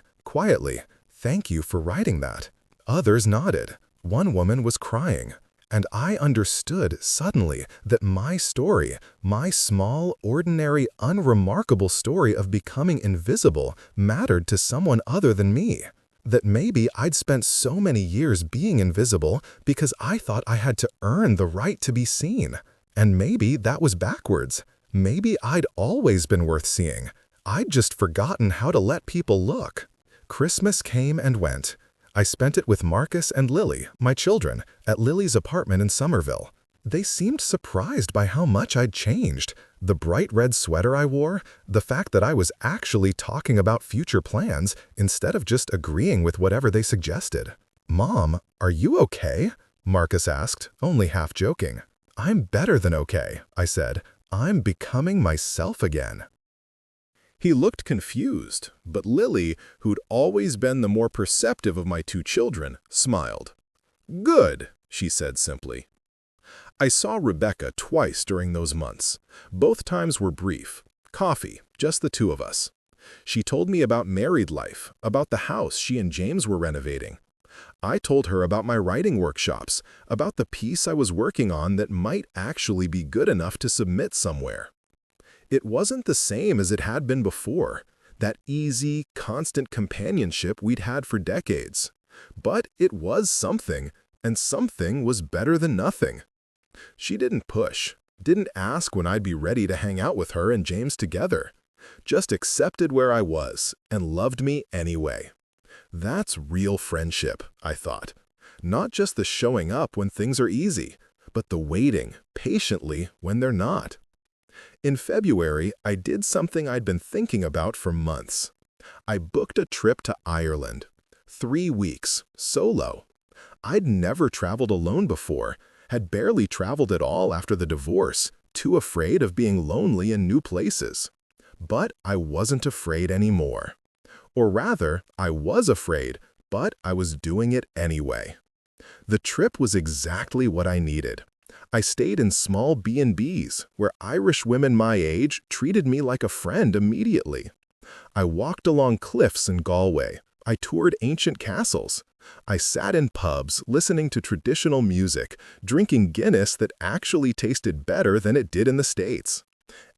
"Thank you for writing that." Others nodded. One woman was crying. And I understood suddenly that my story, my small, ordinary, unremarkable story of becoming invisible, mattered to someone other than me. That maybe I'd spent so many years being invisible because I thought I had to earn the right to be seen. And maybe that was backwards. Maybe I'd always been worth seeing. I'd just forgotten how to let people look. Christmas came and went. I spent it with Marcus and Lily, my children, at Lily's apartment in Somerville. They seemed surprised by how much I'd changed. The bright red sweater I wore, the fact that I was actually talking about future plans instead of just agreeing with whatever they suggested. "Mom, are you okay?" Marcus asked, only half joking. "I'm better than okay," I said. "I'm becoming myself again." He looked confused, but Lily, who'd always been the more perceptive of my 2 children, smiled. "Good," she said simply. I saw Rebecca twice during those months. Both times were brief. Coffee, just the 2 of us. She told me about married life, about the house she and James were renovating. I told her about my writing workshops, about the piece I was working on that might actually be good enough to submit somewhere. It wasn't the same as it had been before, that easy, constant companionship we'd had for decades. But it was something, and something was better than nothing. She didn't push, didn't ask when I'd be ready to hang out with her and James together. Just accepted where I was and loved me anyway. That's real friendship, I thought. Not just the showing up when things are easy, but the waiting patiently when they're not. In February, I did something I'd been thinking about for months. I booked a trip to Ireland. 3 weeks, solo. I'd never traveled alone before, had barely traveled at all after the divorce, too afraid of being lonely in new places. But I wasn't afraid anymore. Or rather, I was afraid, but I was doing it anyway. The trip was exactly what I needed. I stayed in small B&Bs, where Irish women my age treated me like a friend immediately. I walked along cliffs in Galway. I toured ancient castles. I sat in pubs, listening to traditional music, drinking Guinness that actually tasted better than it did in the States.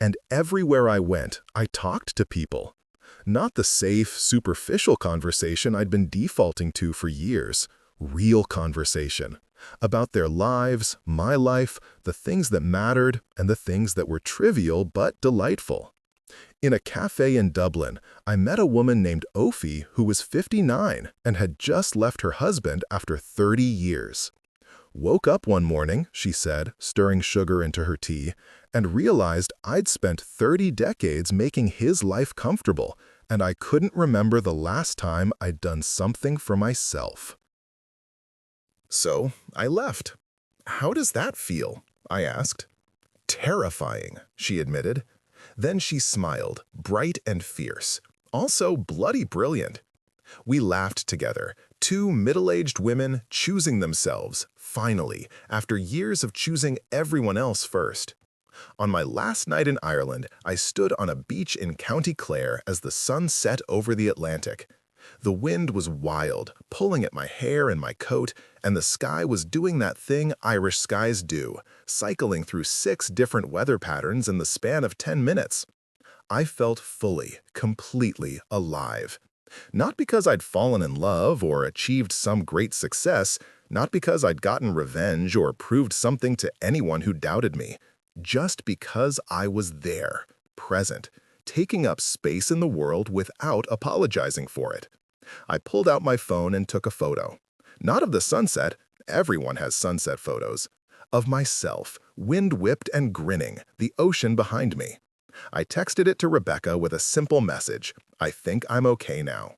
And everywhere I went, I talked to people. Not the safe, superficial conversation I'd been defaulting to for years. Real conversation. About their lives, my life, the things that mattered, and the things that were trivial but delightful. In a cafe in Dublin, I met a woman named Ophi who was 59 and had just left her husband after 30 years. Woke up one morning, she said, stirring sugar into her tea, and realized I'd spent 30 decades making his life comfortable, and I couldn't remember the last time I'd done something for myself. So I left. How does that feel? I asked. Terrifying, she admitted. Then she smiled, bright and fierce, also bloody brilliant. We laughed together, two middle-aged women choosing themselves, finally, after years of choosing everyone else first. On my last night in Ireland, I stood on a beach in County Clare as the sun set over the Atlantic. The wind was wild, pulling at my hair and my coat, and the sky was doing that thing Irish skies do, cycling through 6 different weather patterns in the span of 10 minutes. I felt fully, completely alive. Not because I'd fallen in love or achieved some great success, not because I'd gotten revenge or proved something to anyone who doubted me, just because I was there, present, taking up space in the world without apologizing for it. I pulled out my phone and took a photo. Not of the sunset, everyone has sunset photos. Of myself, wind-whipped and grinning, the ocean behind me. I texted it to Rebecca with a simple message, "I think I'm okay now."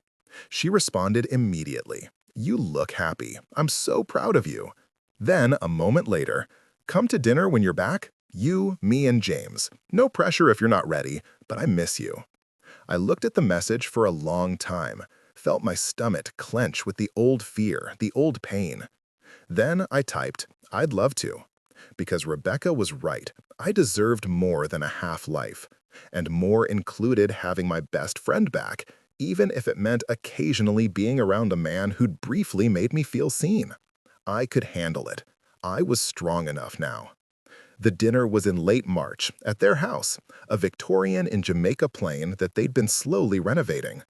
She responded immediately, "You look happy. I'm so proud of you." Then, a moment later, "Come to dinner when you're back? You, me, and James. No pressure if you're not ready, but I miss you." I looked at the message for a long time, felt my stomach clench with the old fear, the old pain. Then I typed, "I'd love to." Because Rebecca was right, I deserved more than a half-life. And more included having my best friend back, even if it meant occasionally being around a man who'd briefly made me feel seen. I could handle it. I was strong enough now. The dinner was in late March, at their house, a Victorian in Jamaica Plain that they'd been slowly renovating.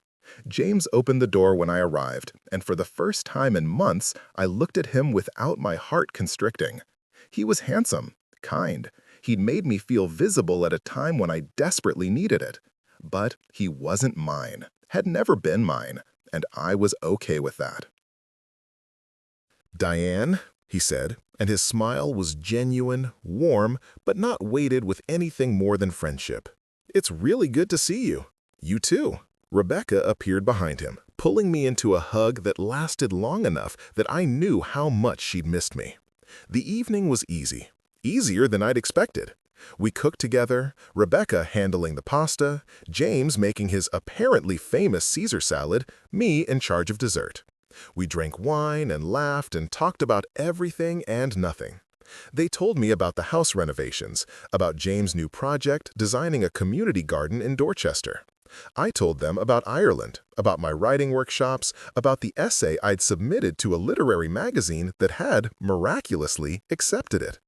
James opened the door when I arrived, and for the first time in months, I looked at him without my heart constricting. He was handsome, kind. He'd made me feel visible at a time when I desperately needed it. But he wasn't mine, had never been mine, and I was okay with that. "Diane," he said, and his smile was genuine, warm, but not weighted with anything more than friendship. "It's really good to see you. You too." Rebecca appeared behind him, pulling me into a hug that lasted long enough that I knew how much she'd missed me. The evening was easy, easier than I'd expected. We cooked together, Rebecca handling the pasta, James making his apparently famous Caesar salad, me in charge of dessert. We drank wine and laughed and talked about everything and nothing. They told me about the house renovations, about James' new project designing a community garden in Dorchester. I told them about Ireland, about my writing workshops, about the essay I'd submitted to a literary magazine that had, miraculously, accepted it.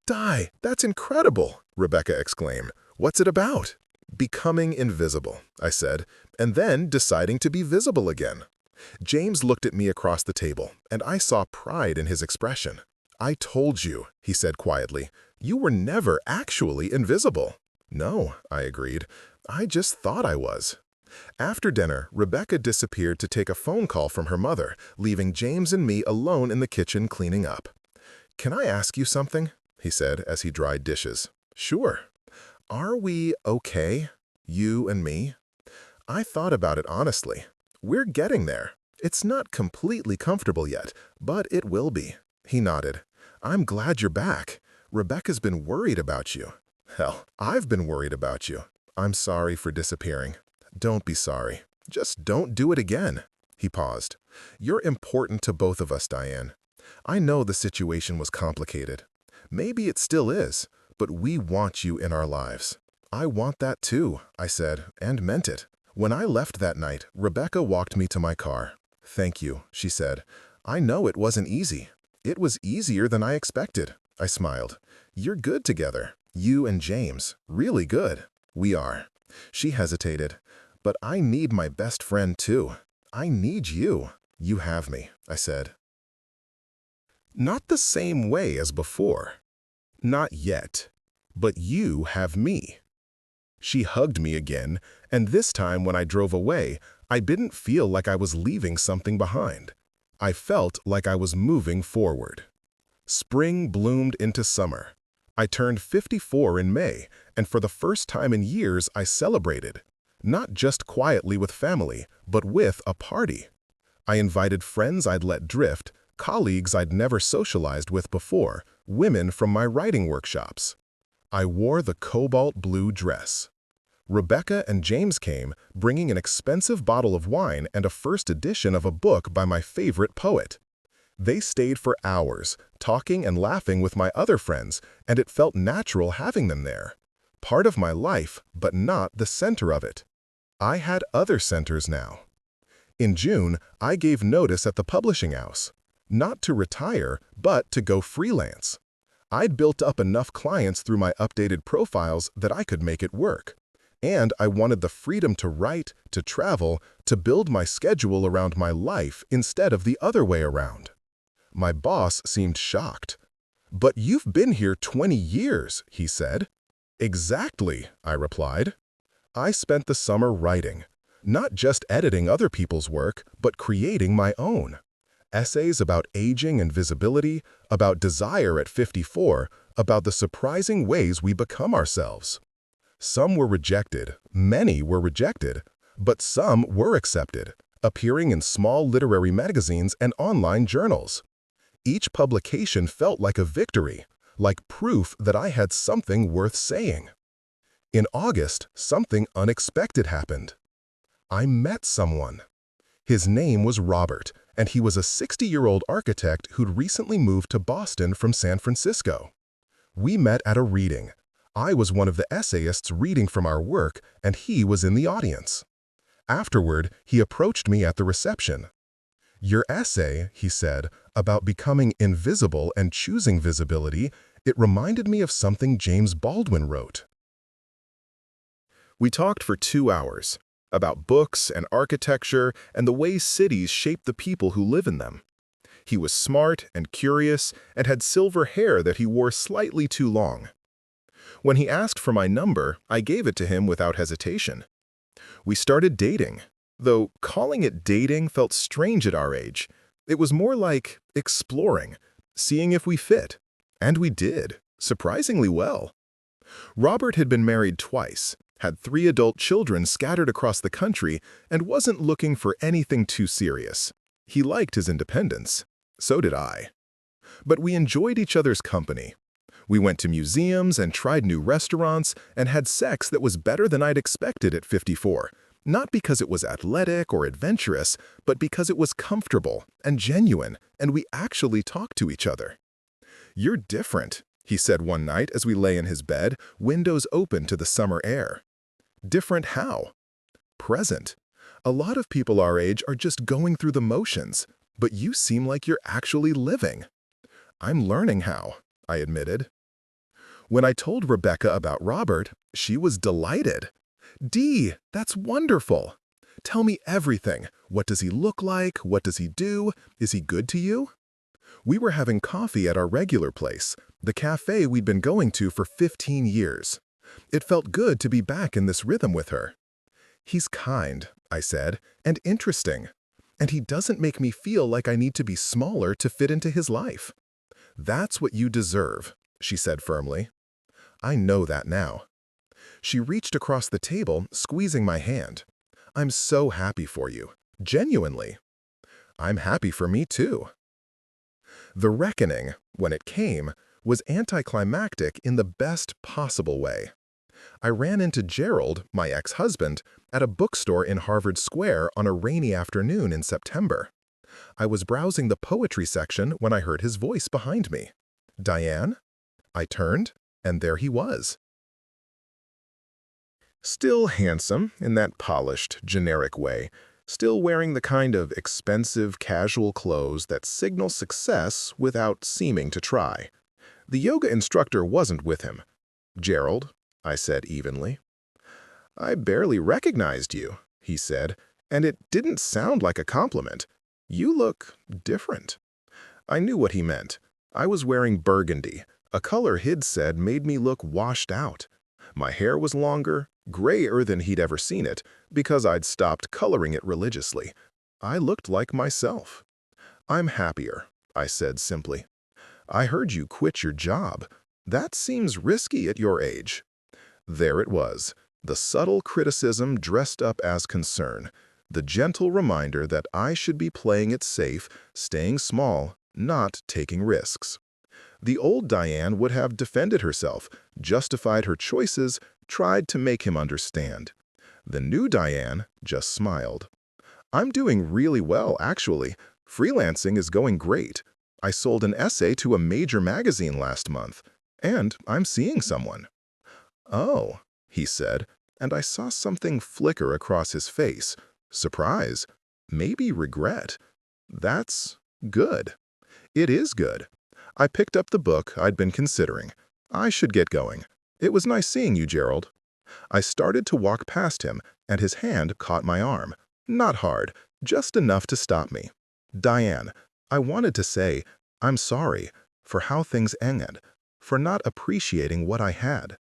"Di, that's incredible!" Rebecca exclaimed. "What's it about?" "Becoming invisible," I said, and then deciding to be visible again. James looked at me across the table, and I saw pride in his expression. "I told you," he said quietly, "you were never actually invisible." "No," I agreed. "I just thought I was." After dinner, Rebecca disappeared to take a phone call from her mother, leaving James and me alone in the kitchen cleaning up. "Can I ask you something?" he said as he dried dishes. "Sure." "Are we okay? You and me?" I thought about it honestly. We're getting there. It's not completely comfortable yet, but it will be. He nodded. "I'm glad you're back. Rebecca's been worried about you." "Hell, I've been worried about you. I'm sorry for disappearing." "Don't be sorry. Just don't do it again." He paused. "You're important to both of us, Diane. I know the situation was complicated. Maybe it still is, but we want you in our lives." "I want that too," I said, and meant it. When I left that night, Rebecca walked me to my car. "Thank you," she said. I know it wasn't easy. It was easier than I expected. I smiled. You're good together. You and James. Really good. We are. She hesitated. But I need my best friend too. I need you. You have me, I said. Not the same way as before. Not yet. But you have me. She hugged me again, and this time when I drove away, I didn't feel like I was leaving something behind. I felt like I was moving forward. Spring bloomed into summer. I turned 54 in May, and for the first time in years I celebrated. Not just quietly with family, but with a party. I invited friends I'd let drift, colleagues I'd never socialized with before, women from my writing workshops. I wore the cobalt blue dress. Rebecca and James came, bringing an expensive bottle of wine and a first edition of a book by my favorite poet. They stayed for hours, talking and laughing with my other friends, and it felt natural having them there. Part of my life, but not the center of it. I had other centers now. In June, I gave notice at the publishing house. Not to retire, but to go freelance. I'd built up enough clients through my updated profiles that I could make it work. And I wanted the freedom to write, to travel, to build my schedule around my life instead of the other way around. My boss seemed shocked. "But you've been here 20 years," he said. "Exactly," I replied. I spent the summer writing, not just editing other people's work, but creating my own. Essays about aging and visibility, about desire at 54, about the surprising ways we become ourselves. Some were rejected, many were rejected, but some were accepted, appearing in small literary magazines and online journals. Each publication felt like a victory, like proof that I had something worth saying. In August, something unexpected happened. I met someone. His name was Robert, and he was a 60-year-old architect who'd recently moved to Boston from San Francisco. We met at a reading. I was one of the essayists reading from our work, and he was in the audience. Afterward, he approached me at the reception. "Your essay," he said, "about becoming invisible and choosing visibility, it reminded me of something James Baldwin wrote." We talked for 2 hours about books and architecture and the way cities shape the people who live in them. He was smart and curious and had silver hair that he wore slightly too long. When he asked for my number, I gave it to him without hesitation. We started dating, though calling it dating felt strange at our age. It was more like exploring, seeing if we fit. And we did, surprisingly well. Robert had been married twice, had 3 adult children scattered across the country, and wasn't looking for anything too serious. He liked his independence. So did I. But we enjoyed each other's company. We went to museums and tried new restaurants and had sex that was better than I'd expected at 54. Not because it was athletic or adventurous, but because it was comfortable and genuine, and we actually talked to each other. "You're different," he said one night as we lay in his bed, windows open to the summer air. "Different how?" "Present. A lot of people our age are just going through the motions, but you seem like you're actually living." "I'm learning how," I admitted. When I told Rebecca about Robert, she was delighted. "Dee, that's wonderful. Tell me everything. What does he look like? What does he do? Is he good to you?" We were having coffee at our regular place, the cafe we'd been going to for 15 years. It felt good to be back in this rhythm with her. "He's kind," I said, "and interesting. And he doesn't make me feel like I need to be smaller to fit into his life." "That's what you deserve," she said firmly. I know that now. She reached across the table, squeezing my hand. "I'm so happy for you. Genuinely." "I'm happy for me too." The reckoning, when it came, was anticlimactic in the best possible way. I ran into Gerald, my ex-husband, at a bookstore in Harvard Square on a rainy afternoon in September. I was browsing the poetry section when I heard his voice behind me. "Diane?" I turned, and there he was. Still handsome in that polished, generic way, still wearing the kind of expensive, casual clothes that signal success without seeming to try. The yoga instructor wasn't with him. "Gerald," I said evenly. "I barely recognized you," he said, and it didn't sound like a compliment. "You look different." I knew what he meant. I was wearing burgundy, a color he'd said made me look washed out. My hair was longer, grayer than he'd ever seen it, because I'd stopped coloring it religiously. I looked like myself. "I'm happier," I said simply. "I heard you quit your job. That seems risky at your age." There it was, the subtle criticism dressed up as concern, the gentle reminder that I should be playing it safe, staying small, not taking risks. The old Diane would have defended herself, justified her choices, tried to make him understand. The new Diane just smiled. "I'm doing really well, actually. Freelancing is going great. I sold an essay to a major magazine last month, and I'm seeing someone." "Oh," he said, and I saw something flicker across his face. Surprise, maybe regret. That's good. It is good. I picked up the book I'd been considering. I should get going. "It was nice seeing you, Gerald." I started to walk past him, and his hand caught my arm. Not hard, just enough to stop me. "Diane, I wanted to say, I'm sorry for how things ended, for not appreciating what I had."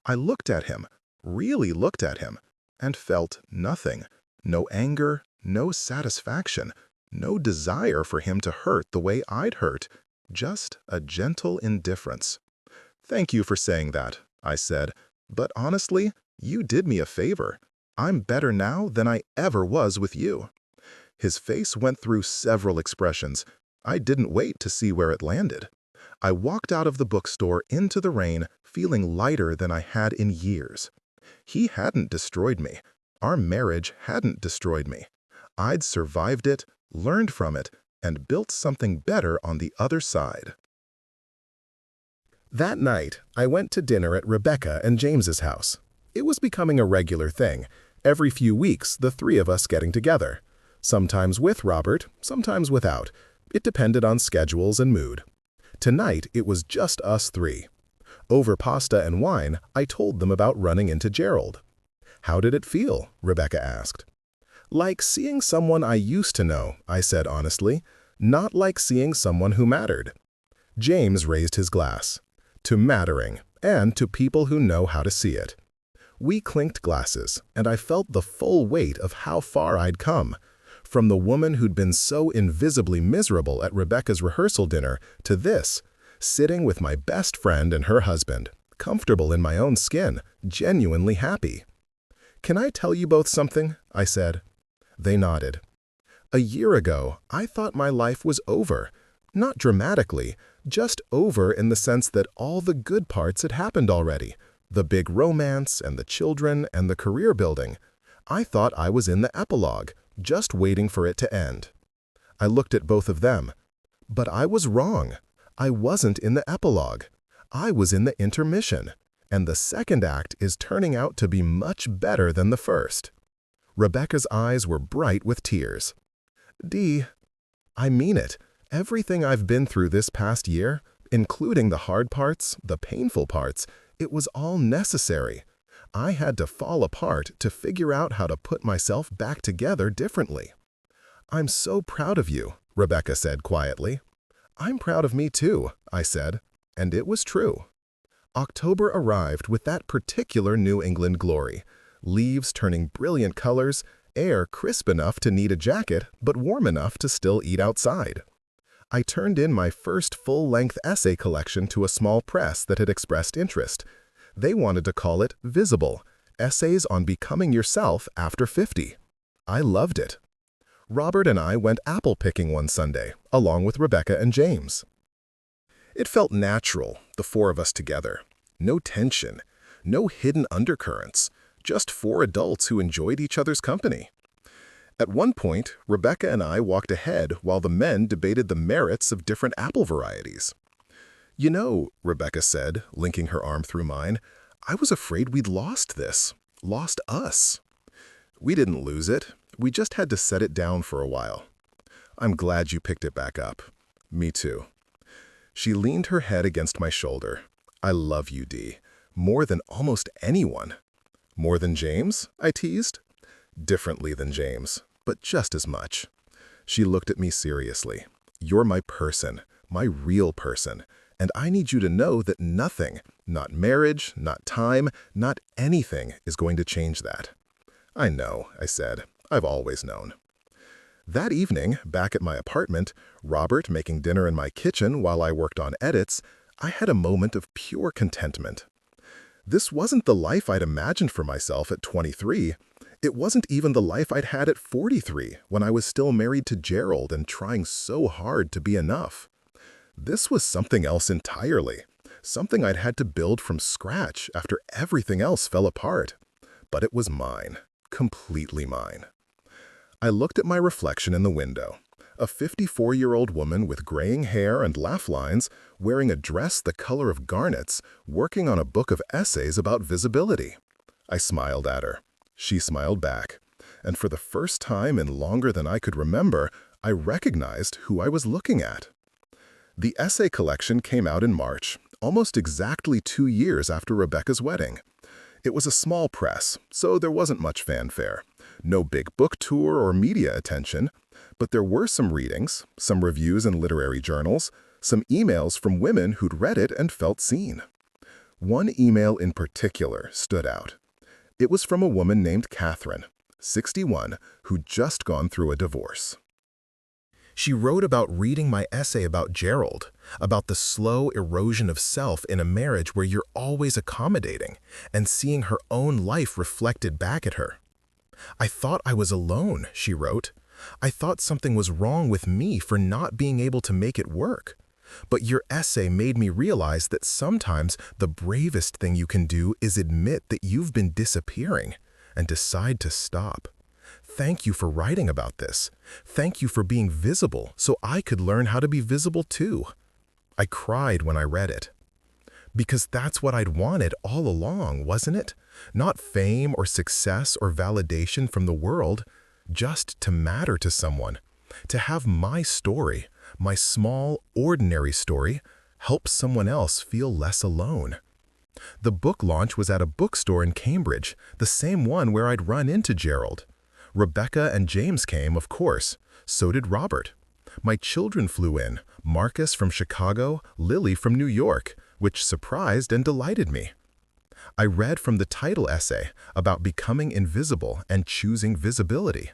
I looked at him, really looked at him, and felt nothing. No anger, no satisfaction, no desire for him to hurt the way I'd hurt, just a gentle indifference. "Thank you for saying that," I said, "but honestly, you did me a favor. I'm better now than I ever was with you." His face went through several expressions. I didn't wait to see where it landed. I walked out of the bookstore into the rain, feeling lighter than I had in years. He hadn't destroyed me. Our marriage hadn't destroyed me. I'd survived it, learned from it, and built something better on the other side. That night, I went to dinner at Rebecca and James's house. It was becoming a regular thing. Every few weeks, the three of us getting together. Sometimes with Robert, sometimes without. It depended on schedules and mood. Tonight, it was just us three. Over pasta and wine, I told them about running into Gerald. "How did it feel?" Rebecca asked. "Like seeing someone I used to know," I said honestly, "not like seeing someone who mattered." James raised his glass. "To mattering, and to people who know how to see it." We clinked glasses, and I felt the full weight of how far I'd come. From the woman who'd been so invisibly miserable at Rebecca's rehearsal dinner to this, sitting with my best friend and her husband, comfortable in my own skin, genuinely happy. "Can I tell you both something?" I said. They nodded. A year ago, I thought my life was over. Not dramatically, just over in the sense that all the good parts had happened already. The big romance and the children and the career building. I thought I was in the epilogue, just waiting for it to end. I looked at both of them. But I was wrong. I wasn't in the epilogue. I was in the intermission. And the second act is turning out to be much better than the first. Rebecca's eyes were bright with tears. "Dee, I mean it. Everything I've been through this past year, including the hard parts, the painful parts, it was all necessary. I had to fall apart to figure out how to put myself back together differently." "I'm so proud of you," Rebecca said quietly. "I'm proud of me too," I said, and it was true. October arrived with that particular New England glory. Leaves turning brilliant colors, air crisp enough to need a jacket, but warm enough to still eat outside. I turned in my first full-length essay collection to a small press that had expressed interest. They wanted to call it Visible, Essays on Becoming Yourself After 50. I loved it. Robert and I went apple picking one Sunday, along with Rebecca and James. It felt natural, the four of us together. No tension, no hidden undercurrents, just four adults who enjoyed each other's company. At one point, Rebecca and I walked ahead while the men debated the merits of different apple varieties. "You know," Rebecca said, linking her arm through mine, "I was afraid we'd lost this, lost us." "We didn't lose it. We just had to set it down for a while. I'm glad you picked it back up. Me too. She leaned her head against my shoulder. I love you, Dee. More than almost anyone. More than James? I teased. Differently than James, but just as much. She looked at me seriously. You're my person, my real person, and I need you to know that nothing, not marriage, not time, not anything is going to change that. I know, I said. I've always known. That evening, back at my apartment, Robert making dinner in my kitchen while I worked on edits, I had a moment of pure contentment. This wasn't the life I'd imagined for myself at 23. It wasn't even the life I'd had at 43, when I was still married to Gerald and trying so hard to be enough. This was something else entirely, something I'd had to build from scratch after everything else fell apart. But it was mine, completely mine. I looked at my reflection in the window, a 54-year-old woman with graying hair and laugh lines, wearing a dress the color of garnets, working on a book of essays about visibility. I smiled at her. She smiled back, and for the first time in longer than I could remember, I recognized who I was looking at. The essay collection came out in March, almost exactly 2 years after Rebecca's wedding. It was a small press, so there wasn't much fanfare. No big book tour or media attention, but there were some readings, some reviews in literary journals, some emails from women who'd read it and felt seen. One email in particular stood out. It was from a woman named Catherine, 61, who'd just gone through a divorce. She wrote about reading my essay about Gerald, about the slow erosion of self in a marriage where you're always accommodating, and seeing her own life reflected back at her. I thought I was alone, she wrote. I thought something was wrong with me for not being able to make it work. But your essay made me realize that sometimes the bravest thing you can do is admit that you've been disappearing and decide to stop. Thank you for writing about this. Thank you for being visible so I could learn how to be visible too. I cried when I read it. Because that's what I'd wanted all along, wasn't it? Not fame or success or validation from the world, just to matter to someone, to have my story, my small, ordinary story, help someone else feel less alone. The book launch was at a bookstore in Cambridge, the same one where I'd run into Gerald. Rebecca and James came, of course. So did Robert. My children flew in, Marcus from Chicago, Lily from New York, which surprised and delighted me. I read from the title essay about becoming invisible and choosing visibility,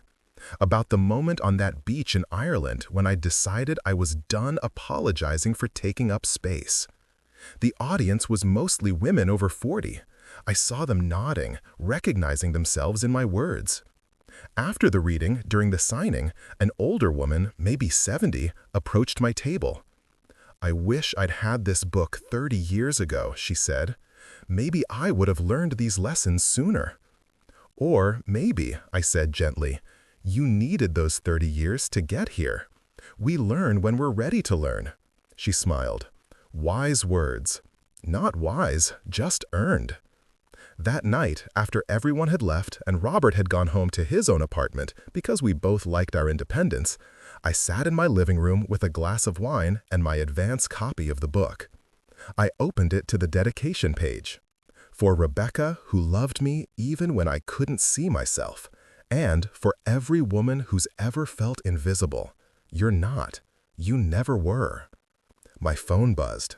about the moment on that beach in Ireland when I decided I was done apologizing for taking up space. The audience was mostly women over 40. I saw them nodding, recognizing themselves in my words. After the reading, during the signing, an older woman, maybe 70, approached my table. I wish I'd had this book 30 years ago, she said. Maybe I would have learned these lessons sooner. Or maybe, I said gently, you needed those 30 years to get here. We learn when we're ready to learn. She smiled. Wise words. Not wise, just earned. That night, after everyone had left and Robert had gone home to his own apartment because we both liked our independence, I sat in my living room with a glass of wine and my advance copy of the book. I opened it to the dedication page. For Rebecca, who loved me even when I couldn't see myself, and for every woman who's ever felt invisible. You're not. You never were. My phone buzzed.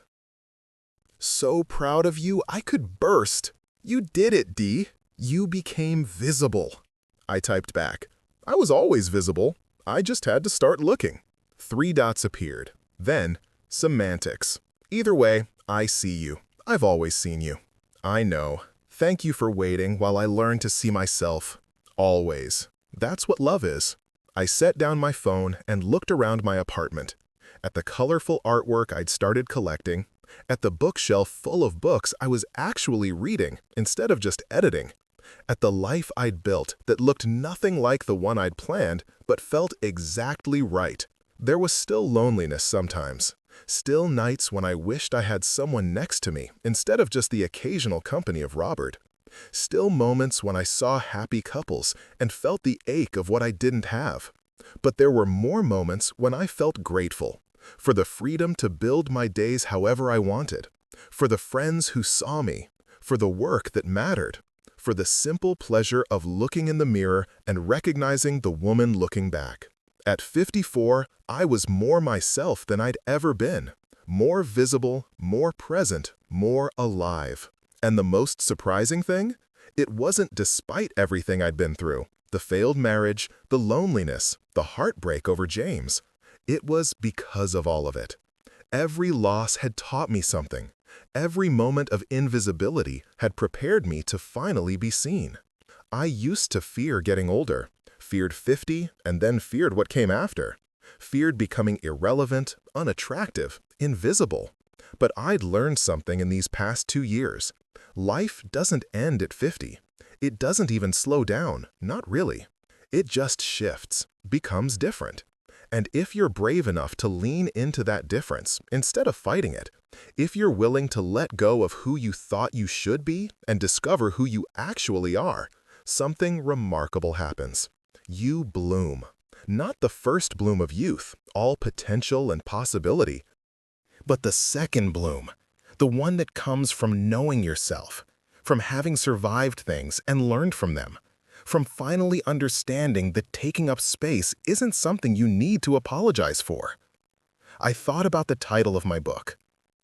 So proud of you, I could burst. You did it, Dee. You became visible. I typed back. I was always visible. I just had to start looking. 3 dots appeared. Then, semantics. Either way, I see you. I've always seen you. I know. Thank you for waiting while I learned to see myself. Always. That's what love is. I set down my phone and looked around my apartment. At the colorful artwork I'd started collecting, at the bookshelf full of books I was actually reading instead of just editing, at the life I'd built that looked nothing like the one I'd planned but felt exactly right. There was still loneliness sometimes, still nights when I wished I had someone next to me instead of just the occasional company of Robert. Still moments when I saw happy couples and felt the ache of what I didn't have. But there were more moments when I felt grateful for the freedom to build my days however I wanted, for the friends who saw me, for the work that mattered, for the simple pleasure of looking in the mirror and recognizing the woman looking back. At 54, I was more myself than I'd ever been, more visible, more present, more alive. And the most surprising thing? It wasn't despite everything I'd been through, the failed marriage, the loneliness, the heartbreak over James. It was because of all of it. Every loss had taught me something. Every moment of invisibility had prepared me to finally be seen. I used to fear getting older, feared 50, and then feared what came after. Feared becoming irrelevant, unattractive, invisible. But I'd learned something in these past 2 years. Life doesn't end at 50. It doesn't even slow down, not really. It just shifts, becomes different. And if you're brave enough to lean into that difference instead of fighting it, if you're willing to let go of who you thought you should be and discover who you actually are, something remarkable happens. You bloom. Not the first bloom of youth, all potential and possibility, but the second bloom, the one that comes from knowing yourself, from having survived things and learned from them, from finally understanding that taking up space isn't something you need to apologize for. I thought about the title of my book,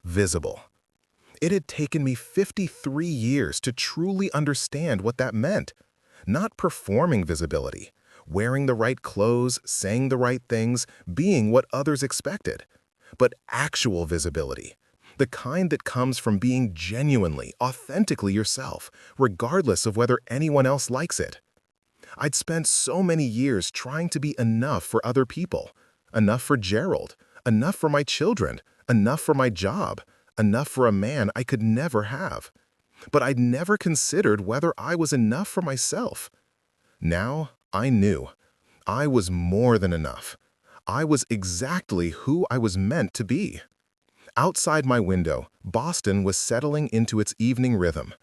Visible. It had taken me 53 years to truly understand what that meant. Not performing visibility, wearing the right clothes, saying the right things, being what others expected, but actual visibility, the kind that comes from being genuinely, authentically yourself, regardless of whether anyone else likes it. I'd spent so many years trying to be enough for other people, enough for Gerald, enough for my children, enough for my job, enough for a man I could never have. But I'd never considered whether I was enough for myself. Now I knew. I was more than enough. I was exactly who I was meant to be. Outside my window, Boston was settling into its evening rhythm.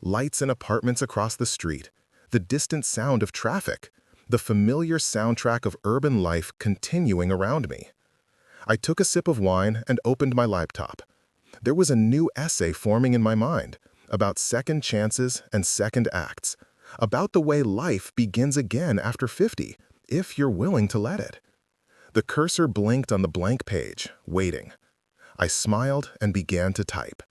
Lights in apartments across the street, the distant sound of traffic, the familiar soundtrack of urban life continuing around me. I took a sip of wine and opened my laptop. There was a new essay forming in my mind about second chances and second acts, about the way life begins again after 50, if you're willing to let it. The cursor blinked on the blank page, waiting. I smiled and began to type.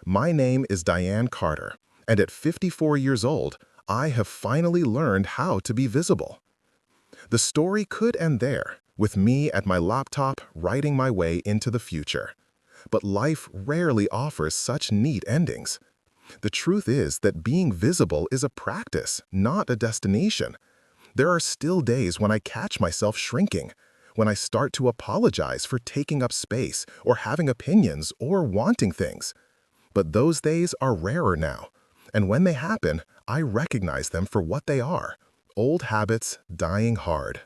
My name is Diane Carter, and at 54 years old, I have finally learned how to be visible. The story could end there, with me at my laptop writing my way into the future. But life rarely offers such neat endings. The truth is that being visible is a practice, not a destination. There are still days when I catch myself shrinking, when I start to apologize for taking up space or having opinions or wanting things. But those days are rarer now, and when they happen, I recognize them for what they are, old habits dying hard.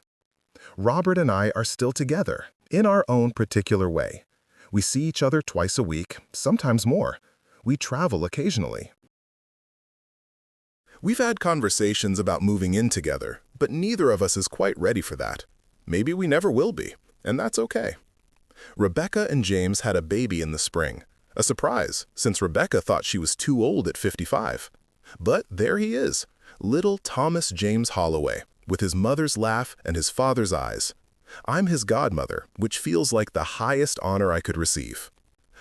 Robert and I are still together, in our own particular way. We see each other twice a week, sometimes more. We travel occasionally. We've had conversations about moving in together, but neither of us is quite ready for that. Maybe we never will be, and that's okay. Rebecca and James had a baby in the spring. A surprise, since Rebecca thought she was too old at 55. But there he is, little Thomas James Holloway, with his mother's laugh and his father's eyes. I'm his godmother, which feels like the highest honor I could receive.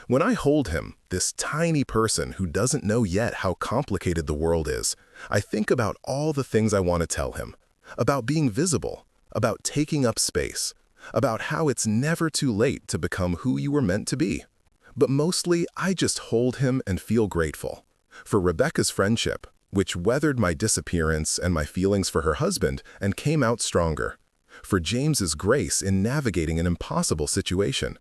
When I hold him, this tiny person who doesn't know yet how complicated the world is, I think about all the things I want to tell him, about being visible, about taking up space, about how it's never too late to become who you were meant to be. But mostly, I just hold him and feel grateful. For Rebecca's friendship, which weathered my disappearance and my feelings for her husband and came out stronger. For James's grace in navigating an impossible situation.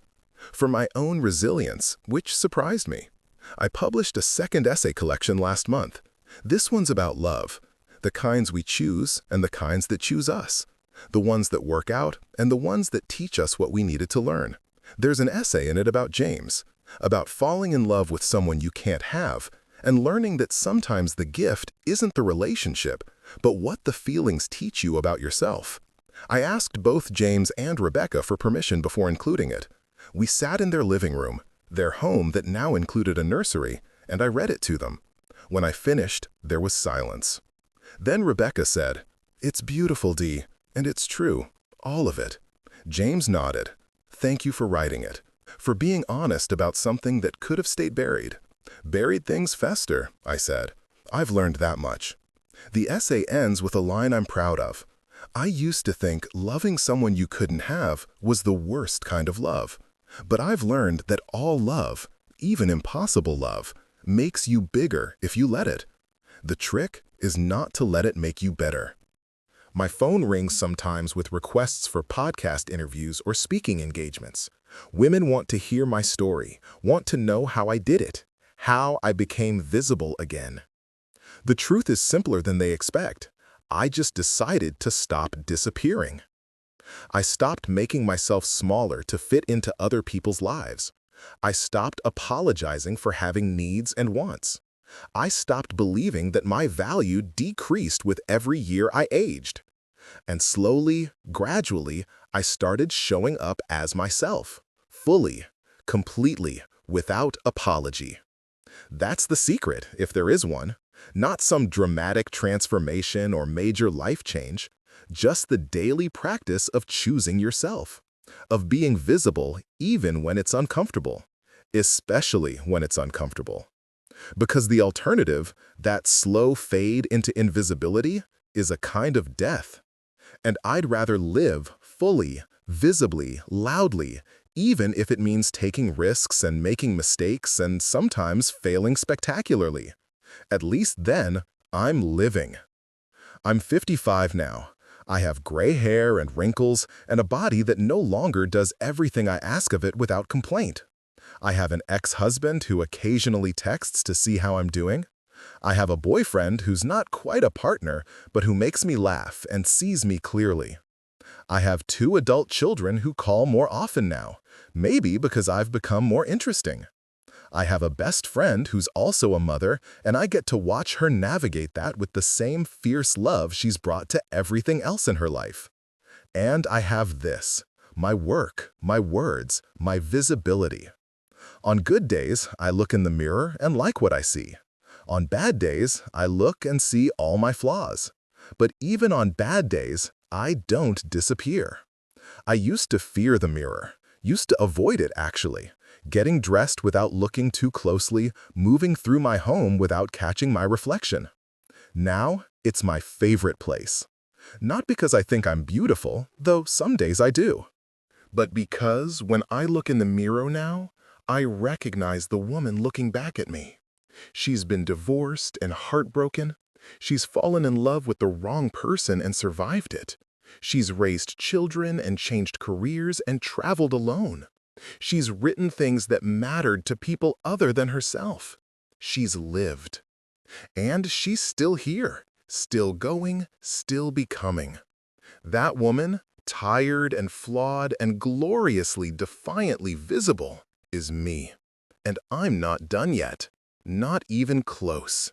For my own resilience, which surprised me. I published a second essay collection last month. This one's about love, the kinds we choose and the kinds that choose us, the ones that work out and the ones that teach us what we needed to learn. There's an essay in it about James, about falling in love with someone you can't have, and learning that sometimes the gift isn't the relationship, but what the feelings teach you about yourself. I asked both James and Rebecca for permission before including it. We sat in their living room, their home that now included a nursery, and I read it to them. When I finished, there was silence. Then Rebecca said, "It's beautiful, Dee, and it's true, all of it." James nodded. "Thank you for writing it, for being honest about something that could have stayed buried." "Buried things fester," I said. "I've learned that much." The essay ends with a line I'm proud of. "I used to think loving someone you couldn't have was the worst kind of love. But I've learned that all love, even impossible love, makes you bigger if you let it. The trick is not to let it make you better." My phone rings sometimes with requests for podcast interviews or speaking engagements. Women want to hear my story, want to know how I did it, how I became visible again. The truth is simpler than they expect. I just decided to stop disappearing. I stopped making myself smaller to fit into other people's lives. I stopped apologizing for having needs and wants. I stopped believing that my value decreased with every year I aged. And slowly, gradually, I started showing up as myself, fully, completely, without apology. That's the secret, if there is one. Not some dramatic transformation or major life change, just the daily practice of choosing yourself, of being visible even when it's uncomfortable, especially when it's uncomfortable. Because the alternative, that slow fade into invisibility, is a kind of death. And I'd rather live fully, visibly, loudly, even if it means taking risks and making mistakes and sometimes failing spectacularly. At least then, I'm living. I'm 55 now. I have gray hair and wrinkles and a body that no longer does everything I ask of it without complaint. I have an ex-husband who occasionally texts to see how I'm doing. I have a boyfriend who's not quite a partner, but who makes me laugh and sees me clearly. I have 2 adult children who call more often now, maybe because I've become more interesting. I have a best friend who's also a mother, and I get to watch her navigate that with the same fierce love she's brought to everything else in her life. And I have this, my work, my words, my visibility. On good days, I look in the mirror and like what I see. On bad days, I look and see all my flaws. But even on bad days, I don't disappear. I used to fear the mirror, used to avoid it actually, getting dressed without looking too closely, moving through my home without catching my reflection. Now, it's my favorite place. Not because I think I'm beautiful, though some days I do, but because when I look in the mirror now, I recognize the woman looking back at me. She's been divorced and heartbroken. She's fallen in love with the wrong person and survived it. She's raised children and changed careers and traveled alone. She's written things that mattered to people other than herself. She's lived. And she's still here, still going, still becoming. That woman, tired and flawed and gloriously, defiantly visible, is me. And I'm not done yet. Not even close.